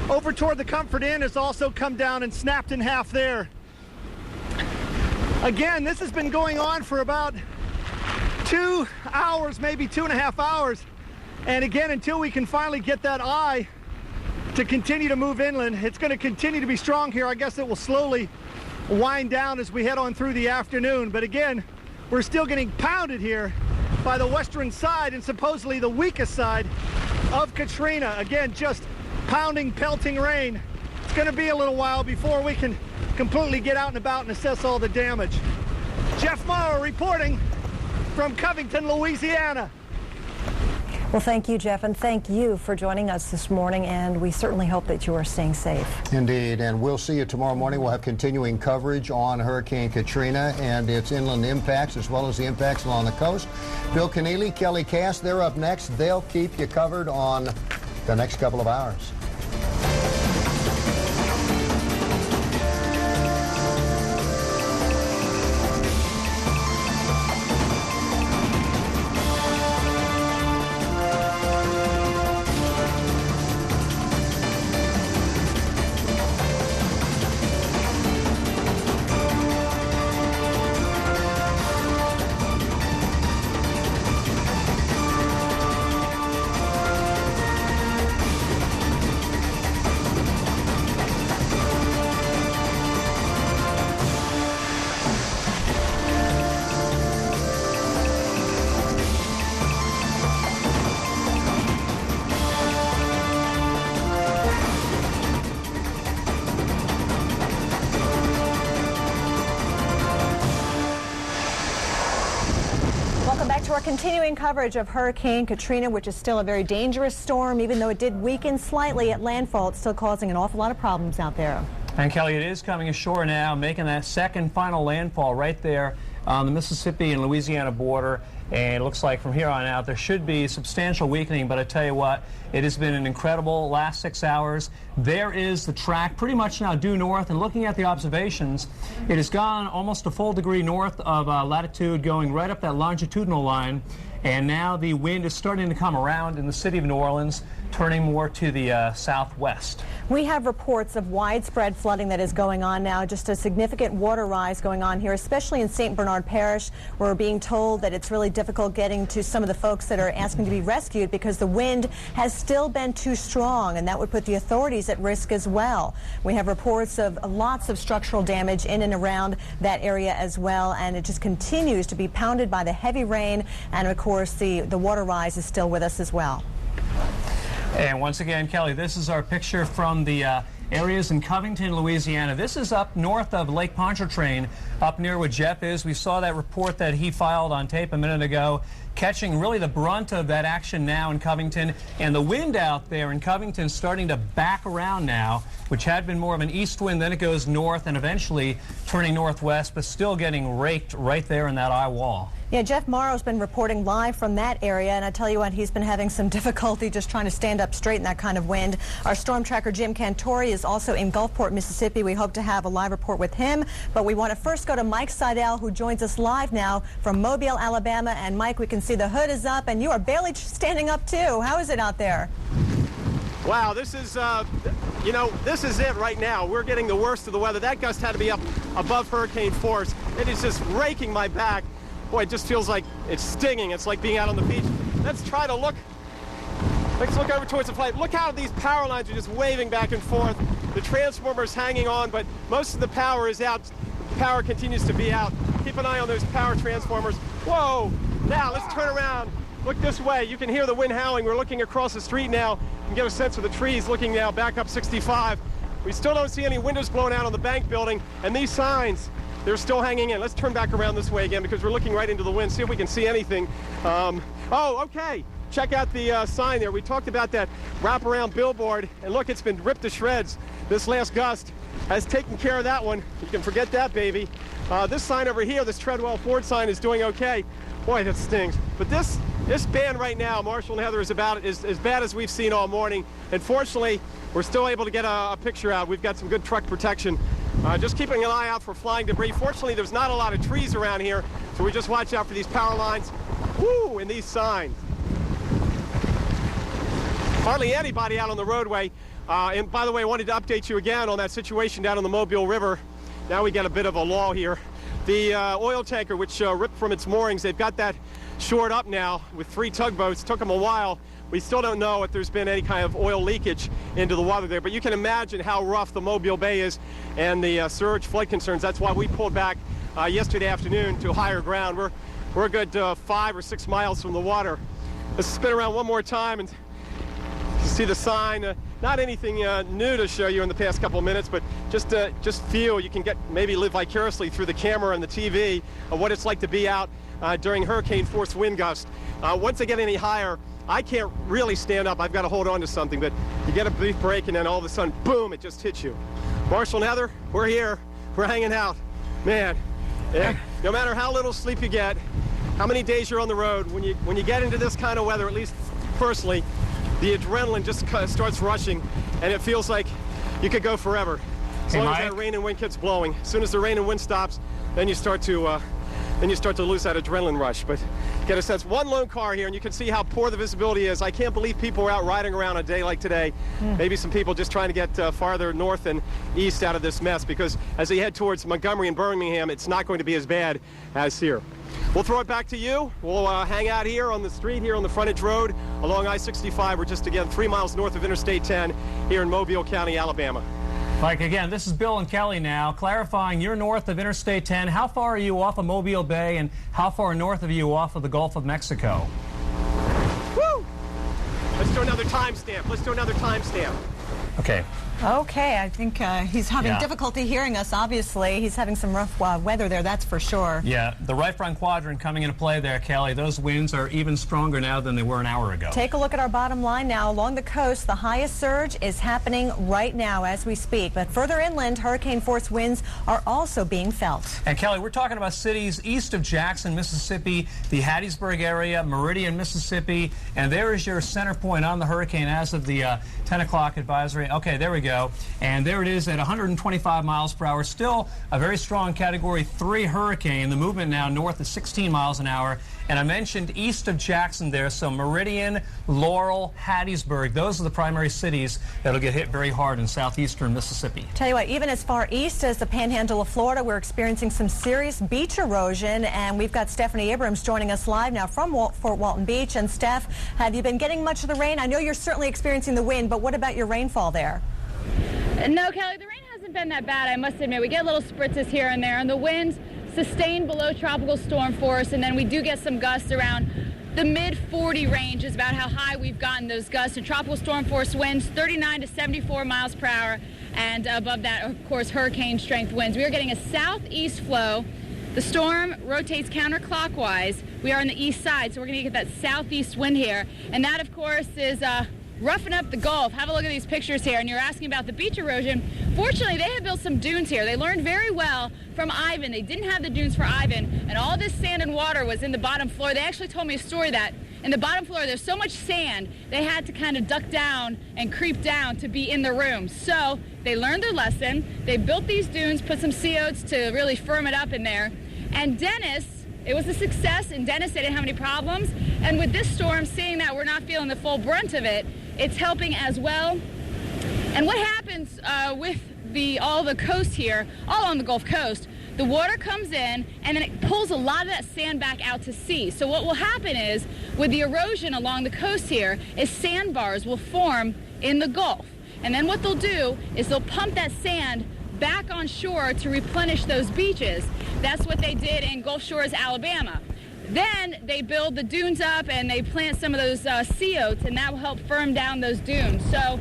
over toward the Comfort Inn has also come down and snapped in half there. Again, this has been going on for about 2 hours, maybe 2.5 hours. And again, until we can finally get that eye to continue to move inland, it's going to continue to be strong here. I guess it will slowly wind down as we head on through the afternoon. But again, we're still getting pounded here by the western side and supposedly the weakest side of Katrina. Again, just pounding, pelting rain. It's going to be a little while before we can completely get out and about and assess all the damage. Jeff Morrow reporting from Covington, Louisiana. Well, thank you, Jeff, and thank you for joining us this morning, and we certainly hope that you are staying safe. Indeed, and we'll see you tomorrow morning. We'll have continuing coverage on Hurricane Katrina and its inland impacts, as well as the impacts along the coast. Bill Keneally, Kelly Cass, they're up next. They'll keep you covered on the next couple of hours. Our continuing coverage of Hurricane Katrina, which is still a very dangerous storm. Even though it did weaken slightly at landfall, it's still causing an awful lot of problems out there. And Kelly, it is coming ashore now, making that second final landfall right there on the Mississippi and Louisiana border. And it looks like from here on out there should be substantial weakening, but I tell you what, it has been an incredible last 6 hours. There is the track pretty much now due north, and looking at the observations, it has gone almost a full degree north of latitude, going right up that longitudinal line. And now the wind is starting to come around in the city of New Orleans, turning more to the southwest. We have reports of widespread flooding that is going on now, just a significant water rise going on here, especially in St. Bernard Parish. We're being told that it's really difficult getting to some of the folks that are asking to be rescued because the wind has still been too strong, and that would put the authorities at risk as well. We have reports of lots of structural damage in and around that area as well, and it just continues to be pounded by the heavy rain, and of course the water rise is still with us as well. And once again, Kelly, this is our picture from the areas in Covington, Louisiana. This is up north of Lake Pontchartrain, up near where Jeff is. We saw that report that he filed on tape a minute ago, catching really the brunt of that action now in Covington. And the wind out there in Covington is starting to back around now, which had been more of an east wind, then it goes north and eventually turning northwest, but still getting raked right there in that eye wall. Yeah, Jeff Morrow's been reporting live from that area, and I tell you what, he's been having some difficulty just trying to stand up straight in that kind of wind. Our storm tracker, Jim Cantori, is also in Gulfport, Mississippi. We hope to have a live report with him, but we want to first go to Mike Seidel, who joins us live now from Mobile, Alabama. And Mike, we can see the hood is up, and you are barely standing up too. How is it out there? Wow, this is, this is it right now. We're getting the worst of the weather. That gust had to be up above hurricane force. It is just raking my back. Boy, it just feels like it's stinging. It's like being out on the beach. Let's look over towards the flight. Look how these power lines are just waving back and forth. The transformer's hanging on, but most of the power is out. The power continues to be out. Keep an eye on those power transformers. Whoa! Now, let's turn around. Look this way. You can hear the wind howling. We're looking across the street now and get a sense of the trees looking now back up 65. We still don't see any windows blown out on the bank building, and these signs, they're still hanging in. Let's turn back around this way again because we're looking right into the wind, see if we can see anything. Oh, okay. Check out the sign there. We talked about that wraparound billboard, and look, it's been ripped to shreds. This last gust has taken care of that one. You can forget that, baby. This sign over here, this Treadwell Ford sign, is doing okay. Boy, that stings. But this band right now, Marshall and Heather, is about as bad as we've seen all morning. And fortunately, we're still able to get a picture out. We've got some good truck protection. Just keeping an eye out for flying debris. Fortunately, there's not a lot of trees around here, so we just watch out for these power lines. Woo, and these signs. Hardly anybody out on the roadway. And by the way, I wanted to update you again on that situation down on the Mobile River. Now we get a bit of a lull here. The oil tanker, which ripped from its moorings, they've got that shored up now with 3 tugboats. Took them a while. We still don't know if there's been any kind of oil leakage into the water there, but you can imagine how rough the Mobile Bay is and the surge flood concerns. That's why we pulled back yesterday afternoon to higher ground. We're a good 5 or 6 miles from the water. Let's spin around one more time and see the sign. Not anything new to show you in the past couple of minutes, but just feel you can maybe live vicariously through the camera and the TV of what it's like to be out during hurricane force wind gust. Once they get any higher, I can't really stand up. I've got to hold on to something, but you get a brief break and then all of a sudden, boom, it just hits you. Marshall and Heather, we're here. We're hanging out. Man, yeah, no matter how little sleep you get, how many days you're on the road, when you get into this kind of weather, at least personally, the adrenaline just starts rushing, and it feels like you could go forever. As long as that rain and wind keeps blowing. As soon as the rain and wind stops, then you start to lose that adrenaline rush. But get a sense. One lone car here, and you can see how poor the visibility is. I can't believe people are out riding around a day like today. Maybe some people just trying to get farther north and east out of this mess, because as they head towards Montgomery and Birmingham, it's not going to be as bad as here. We'll throw it back to you. We'll hang out here on the street, here on the frontage road along I-65. We're just, again, 3 miles north of Interstate 10 here in Mobile County, Alabama. Mike, again, this is Bill and Kelly now, clarifying you're north of Interstate 10. How far are you off of Mobile Bay, and how far north of you off of the Gulf of Mexico? Woo! Let's do another timestamp. Let's do another timestamp. Okay. Okay, I think he's having difficulty hearing us, obviously. He's having some rough weather there, that's for sure. Yeah, the right front quadrant coming into play there, Kelly. Those winds are even stronger now than they were an hour ago. Take a look at our bottom line now. Along the coast, the highest surge is happening right now as we speak. But further inland, hurricane-force winds are also being felt. And, Kelly, we're talking about cities east of Jackson, Mississippi, the Hattiesburg area, Meridian, Mississippi, and there is your center point on the hurricane as of the 10 o'clock advisory. Okay, there we go. And there it is at 125 miles per hour. Still a very strong Category 3 hurricane. The movement now north of 16 miles an hour. And I mentioned east of Jackson there, so Meridian, Laurel, Hattiesburg, those are the primary cities that'll get hit very hard in southeastern Mississippi. Tell you what, even as far east as the panhandle of Florida, we're experiencing some serious beach erosion, and we've got Stephanie Abrams joining us live now from Fort Walton Beach. And Steph, have you been getting much of the rain? I know you're certainly experiencing the wind, but what about your rainfall there? No, Kelly, the rain hasn't been that bad, I must admit. We get little spritzes here and there, and the winds sustained below tropical storm force, and then we do get some gusts around the mid-40 range is about how high we've gotten those gusts. And tropical storm force winds 39 to 74 miles per hour, and above that, of course, hurricane strength winds. We are getting a southeast flow. The storm rotates counterclockwise. We are on the east side, so we're going to get that southeast wind here, and that, of course, is roughing up the Gulf. Have a look at these pictures here, and you're asking about the beach erosion. Fortunately, they have built some dunes here. They learned very well from Ivan. They didn't have the dunes for Ivan, and all this sand and water was in the bottom floor. They actually told me a story that in the bottom floor there's so much sand they had to kind of duck down and creep down to be in the room. So they learned their lesson. They built these dunes, put some sea oats to really firm it up in there. And Dennis, it was a success. In Dennis, they didn't have any problems. And with this storm, seeing that we're not feeling the full brunt of it, it's helping as well. And what happens with all the coast here, all on the Gulf Coast, the water comes in and then it pulls a lot of that sand back out to sea. So what will happen is, with the erosion along the coast here, is sandbars will form in the Gulf. and then what they'll do is they'll pump that sand back on shore to replenish those beaches. That's what they did in Gulf Shores, Alabama. Then they build the dunes up and they plant some of those sea oats, and that will help firm down those dunes. So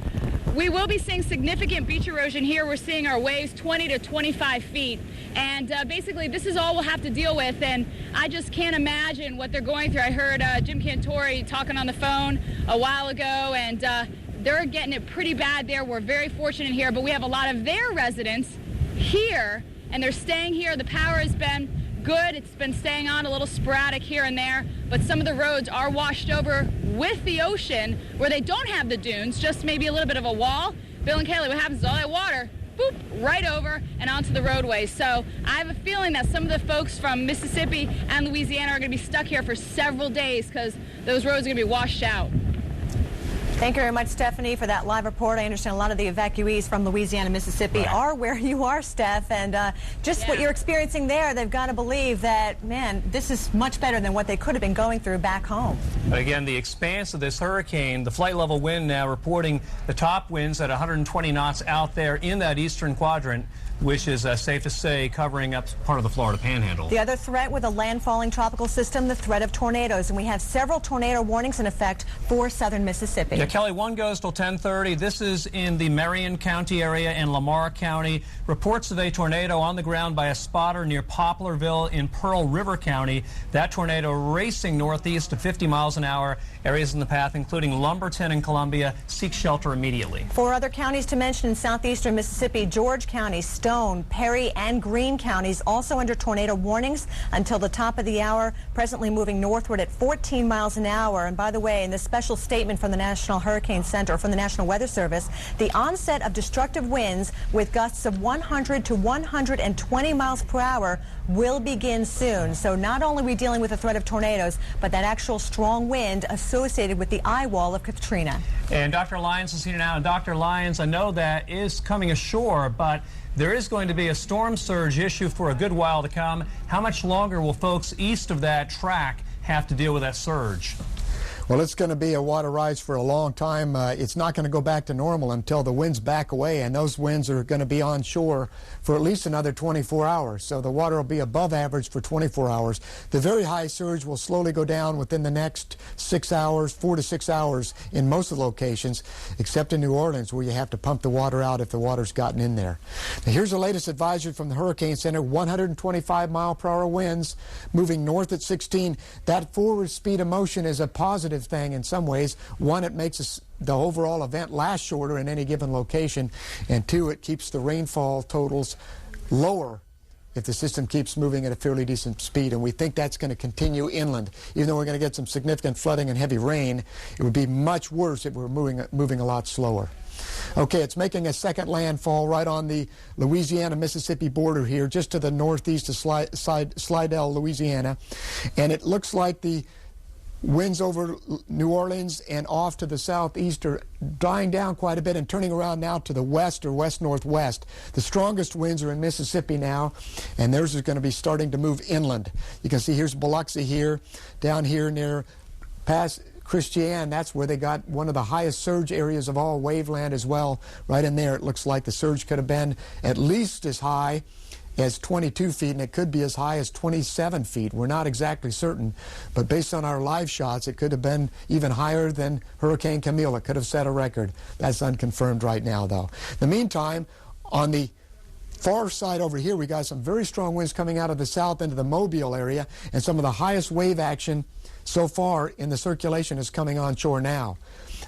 we will be seeing significant beach erosion here. We're seeing our waves 20 to 25 feet. And basically, this is all we'll have to deal with. And I just can't imagine what they're going through. I heard Jim Cantori talking on the phone a while ago, and they're getting it pretty bad there. We're very fortunate here, but we have a lot of their residents here, and they're staying here. The power has been good. It's been staying on a little sporadic here and there, but some of the roads are washed over with the ocean where they don't have the dunes, just maybe a little bit of a wall. Bill and Kaylee, what happens is all that water, boop, right over and onto the roadways. So I have a feeling that some of the folks from Mississippi and Louisiana are going to be stuck here for several days because those roads are going to be washed out. Thank you very much, Stephanie, for that live report. I understand a lot of the evacuees from Louisiana, Mississippi are where you are, Steph, and just what you're experiencing there, they've got to believe that, man, this is much better than what they could have been going through back home. But again, the expanse of this hurricane, the flight level wind now reporting the top winds at 120 knots out there in that eastern quadrant, which is safe to say covering up part of the Florida Panhandle. The other threat with a landfalling tropical system, the threat of tornadoes, and we have several tornado warnings in effect for southern Mississippi. Yeah, Kelly, one goes till 10:30. This is in the Marion County area and Lamar County. Reports of a tornado on the ground by a spotter near Poplarville in Pearl River County. That tornado racing northeast at 50 miles an hour. Areas in the path, including Lumberton and Columbia, seek shelter immediately. 4 other counties to mention in southeastern Mississippi: George County, Stone, Perry, and Greene counties also under tornado warnings until the top of the hour, presently moving northward at 14 miles an hour. And by the way, in this special statement from the National Hurricane Center, from the National Weather Service, the onset of destructive winds with gusts of 100 to 120 miles per hour will begin soon. So not only are we dealing with the threat of tornadoes, but that actual strong wind associated with the eye wall of Katrina. And Dr. Lyons is here now. And Dr. Lyons, I know that is coming ashore, but there is going to be a storm surge issue for a good while to come. How much longer will folks east of that track have to deal with that surge? Well, it's going to be a water rise for a long time. It's not going to go back to normal until the winds back away, and those winds are going to be on shore for at least another 24 hours. So the water will be above average for 24 hours. The very high surge will slowly go down within the next 6 hours, 4 to 6 hours in most of the locations, except in New Orleans, where you have to pump the water out if the water's gotten in there. Now, here's the latest advisory from the Hurricane Center: 125-mile-per-hour winds moving north at 16. That forward speed of motion is a positive thing in some ways. One, it makes the overall event last shorter in any given location, and two, it keeps the rainfall totals lower if the system keeps moving at a fairly decent speed, and we think that's going to continue inland. Even though we're going to get some significant flooding and heavy rain, it would be much worse if we're moving a lot slower. Okay, it's making a second landfall right on the Louisiana-Mississippi border here, just to the northeast of Slidell, Louisiana, and it looks like the winds over New Orleans and off to the southeast are dying down quite a bit and turning around now to the west or west-northwest. The strongest winds are in Mississippi now, and theirs is going to be starting to move inland. You can see here's Biloxi here, down here near past Christiane. That's where they got one of the highest surge areas of all, Waveland as well. Right in there, it looks like the surge could have been at least as high as 22 feet, and it could be as high as 27 feet. We're not exactly certain, but based on our live shots, it could have been even higher than Hurricane Camille. It could have set a record. That's unconfirmed right now, though. In the meantime, on the far side over here, we got some very strong winds coming out of the south into the Mobile area, and some of the highest wave action so far in the circulation is coming onshore now.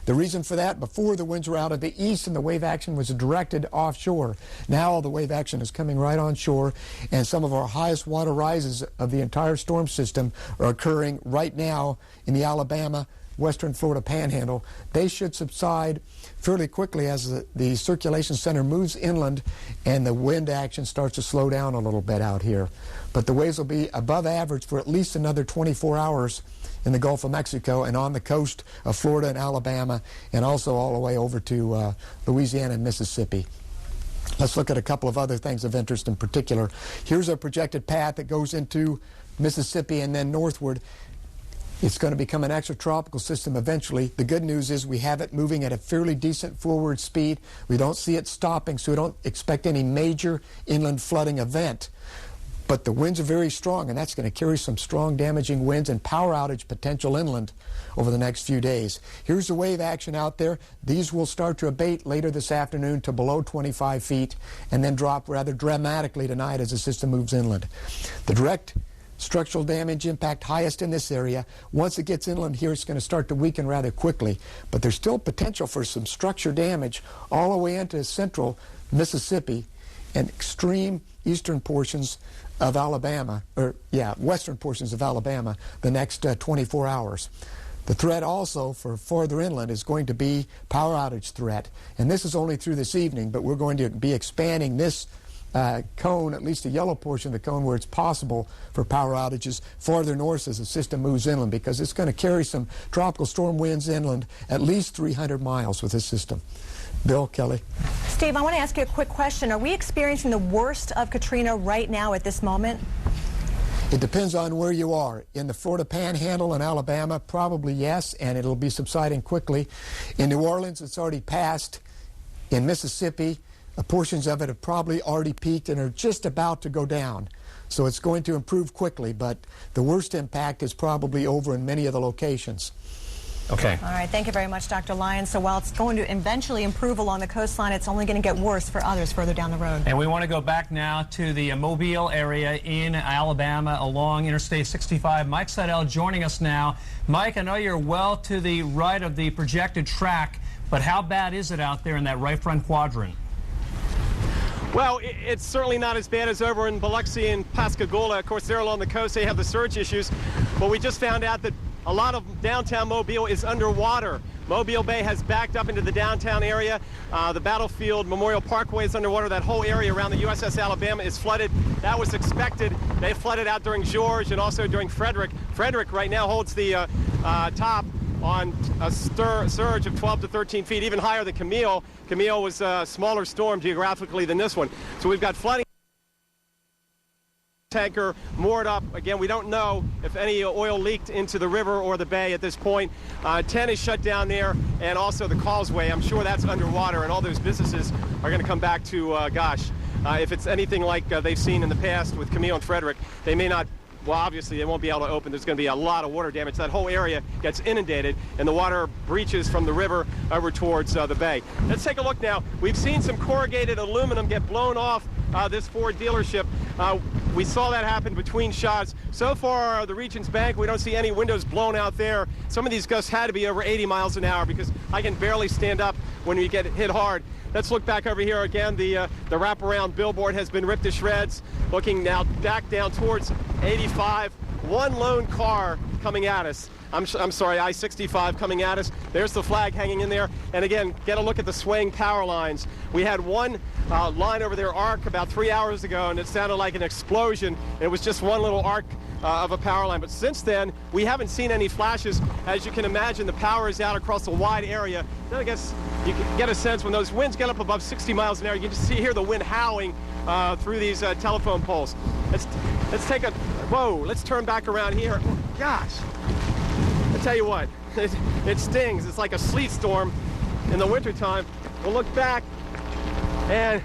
The reason for that, before the winds were out of the east and the wave action was directed offshore. Now all the wave action is coming right onshore, and some of our highest water rises of the entire storm system are occurring right now in the Alabama, western Florida Panhandle. They should subside fairly quickly as the circulation center moves inland and the wind action starts to slow down a little bit out here. But the waves will be above average for at least another 24 hours in the Gulf of Mexico and on the coast of Florida and Alabama, and also all the way over to Louisiana and Mississippi. Let's look at a couple of other things of interest in particular. Here's a projected path that goes into Mississippi and then northward. It's going to become an extratropical system eventually. The good news is we have it moving at a fairly decent forward speed. We don't see it stopping, so we don't expect any major inland flooding event. But the winds are very strong, and that's going to carry some strong damaging winds and power outage potential inland over the next few days. Here's the wave action out there. These will start to abate later this afternoon to below 25 feet and then drop rather dramatically tonight as the system moves inland. The direct structural damage impact highest in this area. Once it gets inland here, it's going to start to weaken rather quickly. But there's still potential for some structure damage all the way into central Mississippi and extreme eastern portions of Alabama, western portions of Alabama the next 24 hours. The threat also for farther inland is going to be power outage threat. And this is only through this evening, but we're going to be expanding this cone, at least the yellow portion of the cone where it's possible for power outages farther north as the system moves inland, because it's going to carry some tropical storm winds inland at least 300 miles with this system. Bill, Kelly. Steve, I want to ask you a quick question. Are we experiencing the worst of Katrina right now at this moment? It depends on where you are. In the Florida Panhandle in Alabama, probably yes, and it'll be subsiding quickly. In New Orleans, it's already passed. In Mississippi, portions of it have probably already peaked and are just about to go down. So it's going to improve quickly, but the worst impact is probably over in many of the locations. Okay. All right. Thank you very much, Dr. Lyons. So while it's going to eventually improve along the coastline, it's only going to get worse for others further down the road. And we want to go back now to the Mobile area in Alabama along Interstate 65. Mike Seidel joining us now. Mike, I know you're well to the right of the projected track, but how bad is it out there in that right front quadrant? Well, it's certainly not as bad as over in Biloxi and Pascagoula. Of course, they're along the coast. They have the surge issues. But we just found out that a lot of downtown Mobile is underwater. Mobile Bay has backed up into the downtown area. The Battlefield Memorial Parkway is underwater. That whole area around the USS Alabama is flooded. That was expected. They flooded out during George and also during Frederick. Frederick right now holds the top on a surge of 12 to 13 feet, even higher than Camille. Camille was a smaller storm geographically than this one. So we've got flooding. Tanker moored up. Again, we don't know if any oil leaked into the river or the bay at this point. 10 is shut down there, and also the causeway. I'm sure that's underwater, and all those businesses are going to come back to, if it's anything like they've seen in the past with Camille and Frederick, they may not. Well, obviously, they won't be able to open. There's going to be a lot of water damage. That whole area gets inundated, and the water breaches from the river over towards the bay. Let's take a look now. We've seen some corrugated aluminum get blown off this Ford dealership. We saw that happen between shots. So far, the Regions Bank, we don't see any windows blown out there. Some of these gusts had to be over 80 miles an hour because I can barely stand up when we get hit hard. Let's look back over here again. The wraparound billboard has been ripped to shreds. Looking now back down towards 85. One lone car coming at us. I'm sorry, I-65 coming at us. There's the flag hanging in there. And again, get a look at the swaying power lines. We had one line over there arc about 3 hours ago, and it sounded like an explosion. It was just one little arc of a power line. But since then, we haven't seen any flashes. As you can imagine, the power is out across a wide area. Then I guess you can get a sense when those winds get up above 60 miles an hour, you can just hear the wind howling through these telephone poles. Let's take a, whoa, let's turn back around here. Oh, gosh. I tell you what, it stings. It's like a sleet storm in the wintertime. We'll look back, and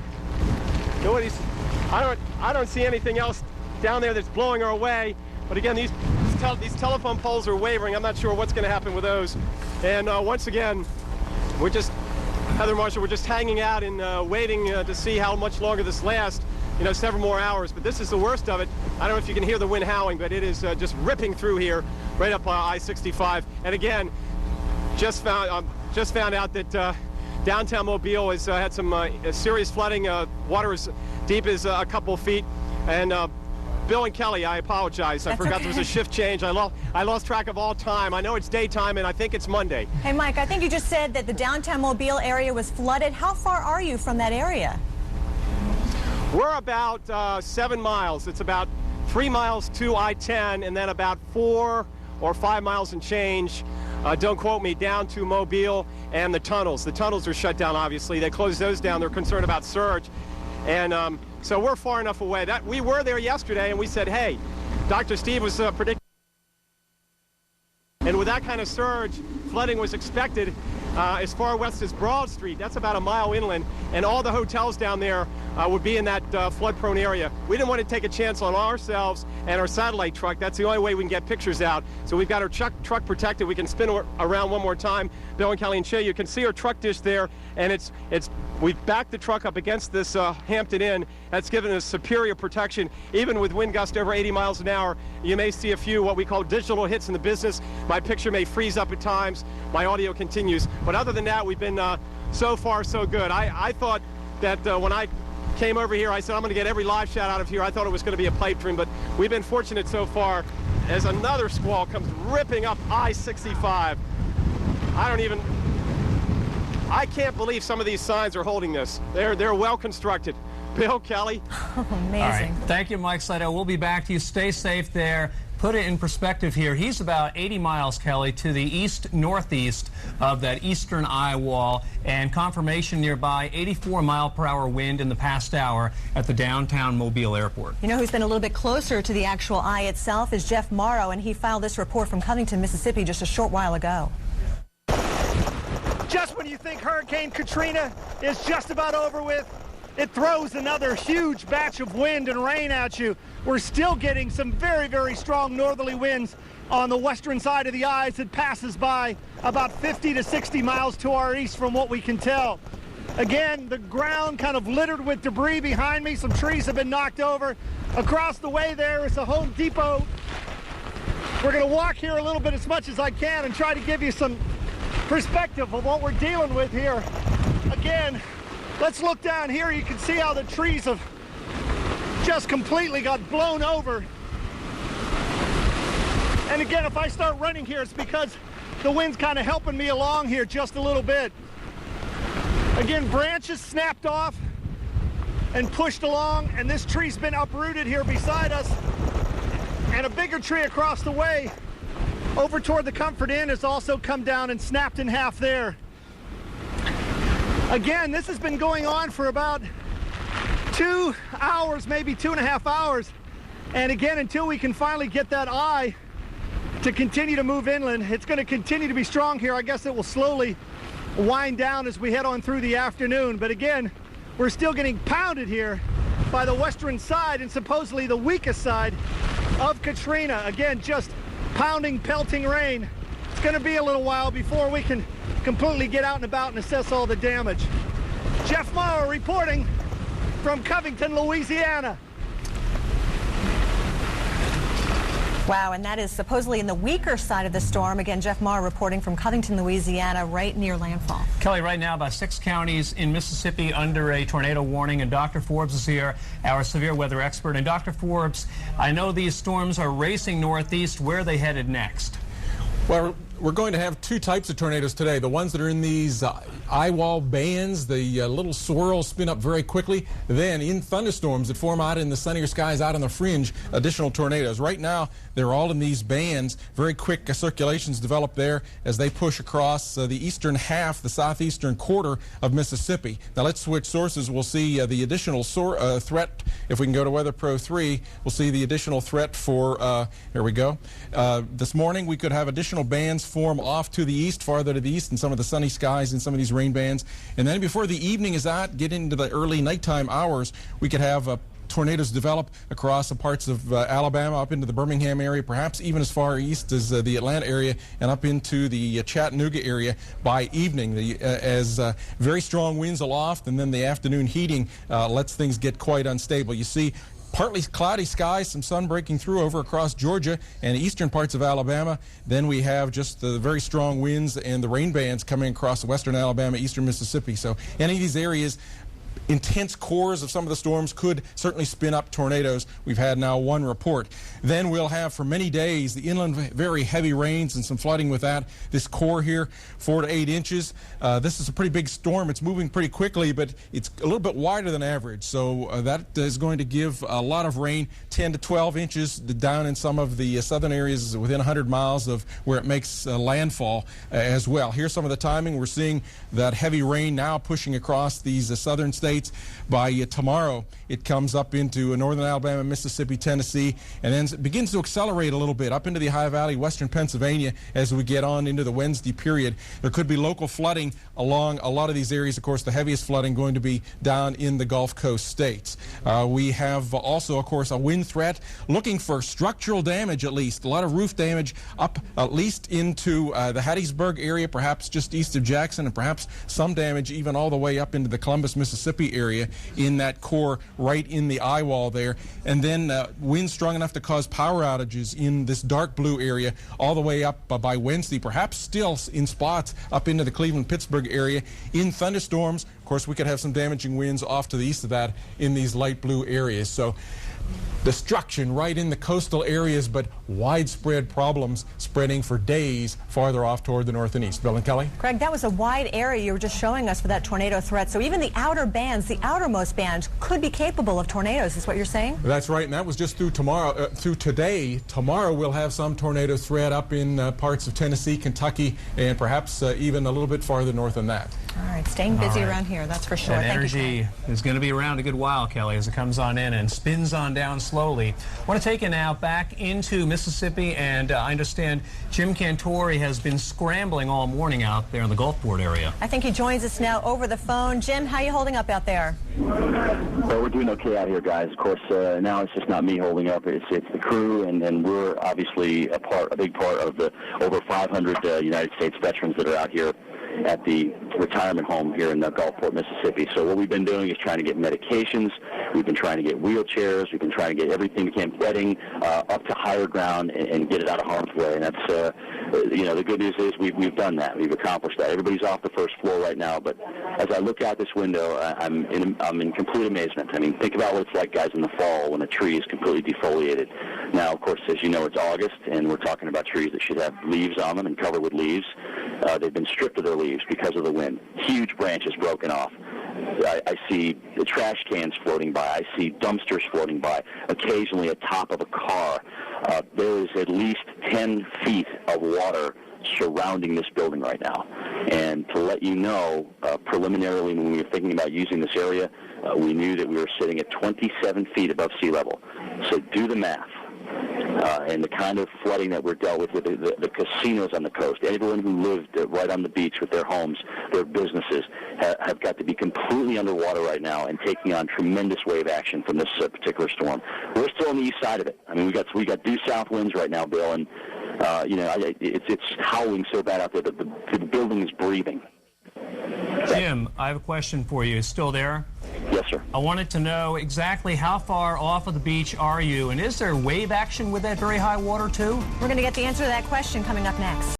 I don't see anything else down there that's blowing our way. But again, these telephone poles are wavering. I'm not sure what's going to happen with those. And once again, Heather Marshall, we're just hanging out and waiting to see how much longer this lasts. Several more hours, but this is the worst of it. I don't know if you can hear the wind howling, but it is just ripping through here, right up I-65. And again, just found out that downtown Mobile has had some serious flooding. Water is deep as a couple of feet. And Bill and Kelly, I apologize. I forgot there was a shift change. I lost track of all time. I know it's daytime, and I think it's Monday. Hey, Mike, I think you just said that the downtown Mobile area was flooded. How far are you from that area? We're about 7 miles. It's about 3 miles to I-10, and then about 4 or 5 miles and change, don't quote me, down to Mobile and the tunnels. The tunnels are shut down, obviously. They closed those down. They're concerned about surge. And so we're far enough away. We were there yesterday, and we said, hey, Dr. Steve was predicting And with that kind of surge, flooding was expected as far west as Broad Street. That's about a mile inland, and all the hotels down there would be in that flood-prone area. We didn't want to take a chance on ourselves and our satellite truck. That's the only way we can get pictures out. So we've got our truck protected. We can spin around one more time, Bill and Kelly, and show you. You can see our truck dish there, and we've backed the truck up against this Hampton Inn. That's given us superior protection. Even with wind gusts over 80 miles an hour, you may see a few what we call digital hits in the business. My picture may freeze up at times. My audio continues. But other than that, we've been so far so good. I thought that when I came over here, I said I'm going to get every live shot out of here. I thought it was going to be a pipe dream, but we've been fortunate so far as another squall comes ripping up I-65. I can't believe some of these signs are holding this. They're well constructed. Bill, Kelly. Amazing. All right. Thank you, Mike Slato. We'll be back to you. Stay safe there. Put it in perspective here. He's about 80 miles, Kelly, to the east-northeast of that eastern eye wall, and confirmation nearby, 84-mile-per-hour wind in the past hour at the downtown Mobile airport. You know who's been a little bit closer to the actual eye itself is Jeff Morrow, and he filed this report from Covington, Mississippi just a short while ago. Just when you think Hurricane Katrina is just about over with, it throws another huge batch of wind and rain at you. We're still getting some very, very strong northerly winds on the western side of the eye as it passes by about 50 to 60 miles to our east from what we can tell. Again, the ground kind of littered with debris behind me. Some trees have been knocked over. Across the way there is a Home Depot. We're going to walk here a little bit as much as I can and try to give you some perspective of what we're dealing with here. Again, let's look down here. You can see how the trees have just completely got blown over. And again, if I start running here, it's because the wind's kind of helping me along here just a little bit. Again, branches snapped off and pushed along, and this tree's been uprooted here beside us. And a bigger tree across the way over toward the Comfort Inn has also come down and snapped in half there. Again, this has been going on for about 2 hours, maybe 2.5 hours. And again, until we can finally get that eye to continue to move inland, it's going to continue to be strong here. I guess it will slowly wind down as we head on through the afternoon. But again, we're still getting pounded here by the western side and supposedly the weakest side of Katrina. Again, just pounding, pelting rain. It's going to be a little while before we can completely get out and about and assess all the damage. Jeff Morrow reporting from Covington, Louisiana. Wow, and that is supposedly in the weaker side of the storm. Again, Jeff Morrow reporting from Covington, Louisiana, right near landfall. Kelly, right now about 6 counties in Mississippi under a tornado warning, and Dr. Forbes is here, our severe weather expert. And Dr. Forbes, I know these storms are racing northeast. Where are they headed next? Well, we're going to have 2 types of tornadoes today. The ones that are in these eye wall bands, the little swirls spin up very quickly. Then in thunderstorms that form out in the sunnier skies out on the fringe, additional tornadoes. Right now, they're all in these bands. Very quick circulations develop there as they push across the eastern half, the southeastern quarter of Mississippi. Now let's switch sources. We'll see the additional threat. If we can go to Weather Pro 3, we'll see the additional threat for, here we go. This morning we could have additional bands form off to the east, farther to the east in some of the sunny skies and some of these rain bands. And then before the evening is out, get into the early nighttime hours, we could have tornadoes develop across the parts of Alabama, up into the Birmingham area, perhaps even as far east as the Atlanta area and up into the Chattanooga area by evening. As very strong winds aloft, and then the afternoon heating lets things get quite unstable. You see partly cloudy skies, some sun breaking through over across Georgia and eastern parts of Alabama. Then we have just the very strong winds and the rain bands coming across western Alabama, eastern Mississippi. So any of these areas, intense cores of some of the storms could certainly spin up tornadoes. We've had now 1 report. Then we'll have for many days the inland very heavy rains and some flooding with that. This core here, 4 to 8 inches. This is a pretty big storm. It's moving pretty quickly, but it's a little bit wider than average. So that is going to give a lot of rain, 10 to 12 inches down in some of the southern areas within 100 miles of where it makes landfall as well. Here's some of the timing. We're seeing that heavy rain now pushing across these southern states. States. By tomorrow, it comes up into northern Alabama, Mississippi, Tennessee, and then it begins to accelerate a little bit up into the Ohio Valley, western Pennsylvania as we get on into the Wednesday period. There could be local flooding along a lot of these areas. Of course, the heaviest flooding going to be down in the Gulf Coast states. We have also, of course, a wind threat, looking for structural damage at least. A lot of roof damage up at least into the Hattiesburg area, perhaps just east of Jackson, and perhaps some damage even all the way up into the Columbus, Mississippi area in that core right in the eye wall there. And then winds strong enough to cause power outages in this dark blue area all the way up by Wednesday, perhaps still in spots up into the Cleveland, Pittsburgh area in thunderstorms. Of course, we could have some damaging winds off to the east of that in these light blue areas. So destruction right in the coastal areas, but widespread problems spreading for days farther off toward the north and east. Bill and Kelly? Craig, that was a wide area you were just showing us for that tornado threat. So even the outer bands, the outermost bands, could be capable of tornadoes, is what you're saying? That's right, and that was just through tomorrow, through today. Tomorrow we'll have some tornado threat up in parts of Tennessee, Kentucky, and perhaps even a little bit farther north than that. All right, staying busy around here, that's for sure. And Thank energy you, is going to be around a good while, Kelly, as it comes on in and spins on down slowly. I want to take you now back into Mississippi, and I understand Jim Cantori has been scrambling all morning out there in the Gulfport area. I think he joins us now over the phone. Jim, how are you holding up out there? Well, we're doing okay out here, guys. Of course, now it's just not me holding up. It's the crew, and we're obviously a big part of the over 500 United States veterans that are out here at the retirement home here in Gulfport, Mississippi. So what we've been doing is trying to get medications. We've been trying to get wheelchairs. We've been trying to get everything we can, bedding up to higher ground and get it out of harm's way. And that's, the good news is we've done that. We've accomplished that. Everybody's off the first floor right now. But as I look out this window, I'm in complete amazement. I mean, think about what it's like, guys, in the fall when a tree is completely defoliated. Now, of course, as you know, it's August, and we're talking about trees that should have leaves on them and covered with leaves. They've been stripped of their leaves because of the wind. Huge branches broken off. I see the trash cans floating by. I see dumpsters floating by. Occasionally, atop of a car. There is at least 10 feet of water surrounding this building right now. And to let you know, preliminarily, when we were thinking about using this area, we knew that we were sitting at 27 feet above sea level. So do the math. And the kind of flooding that we're dealt with the casinos on the coast, everyone who lived right on the beach with their homes, their businesses, have got to be completely underwater right now and taking on tremendous wave action from this particular storm. We're still on the east side of it. I mean, we got due south winds right now, Bill, and it's howling so bad out there that the building is breathing. Jim, I have a question for you. Still there? Yes, sir. I wanted to know exactly how far off of the beach are you, and is there wave action with that very high water, too? We're going to get the answer to that question coming up next.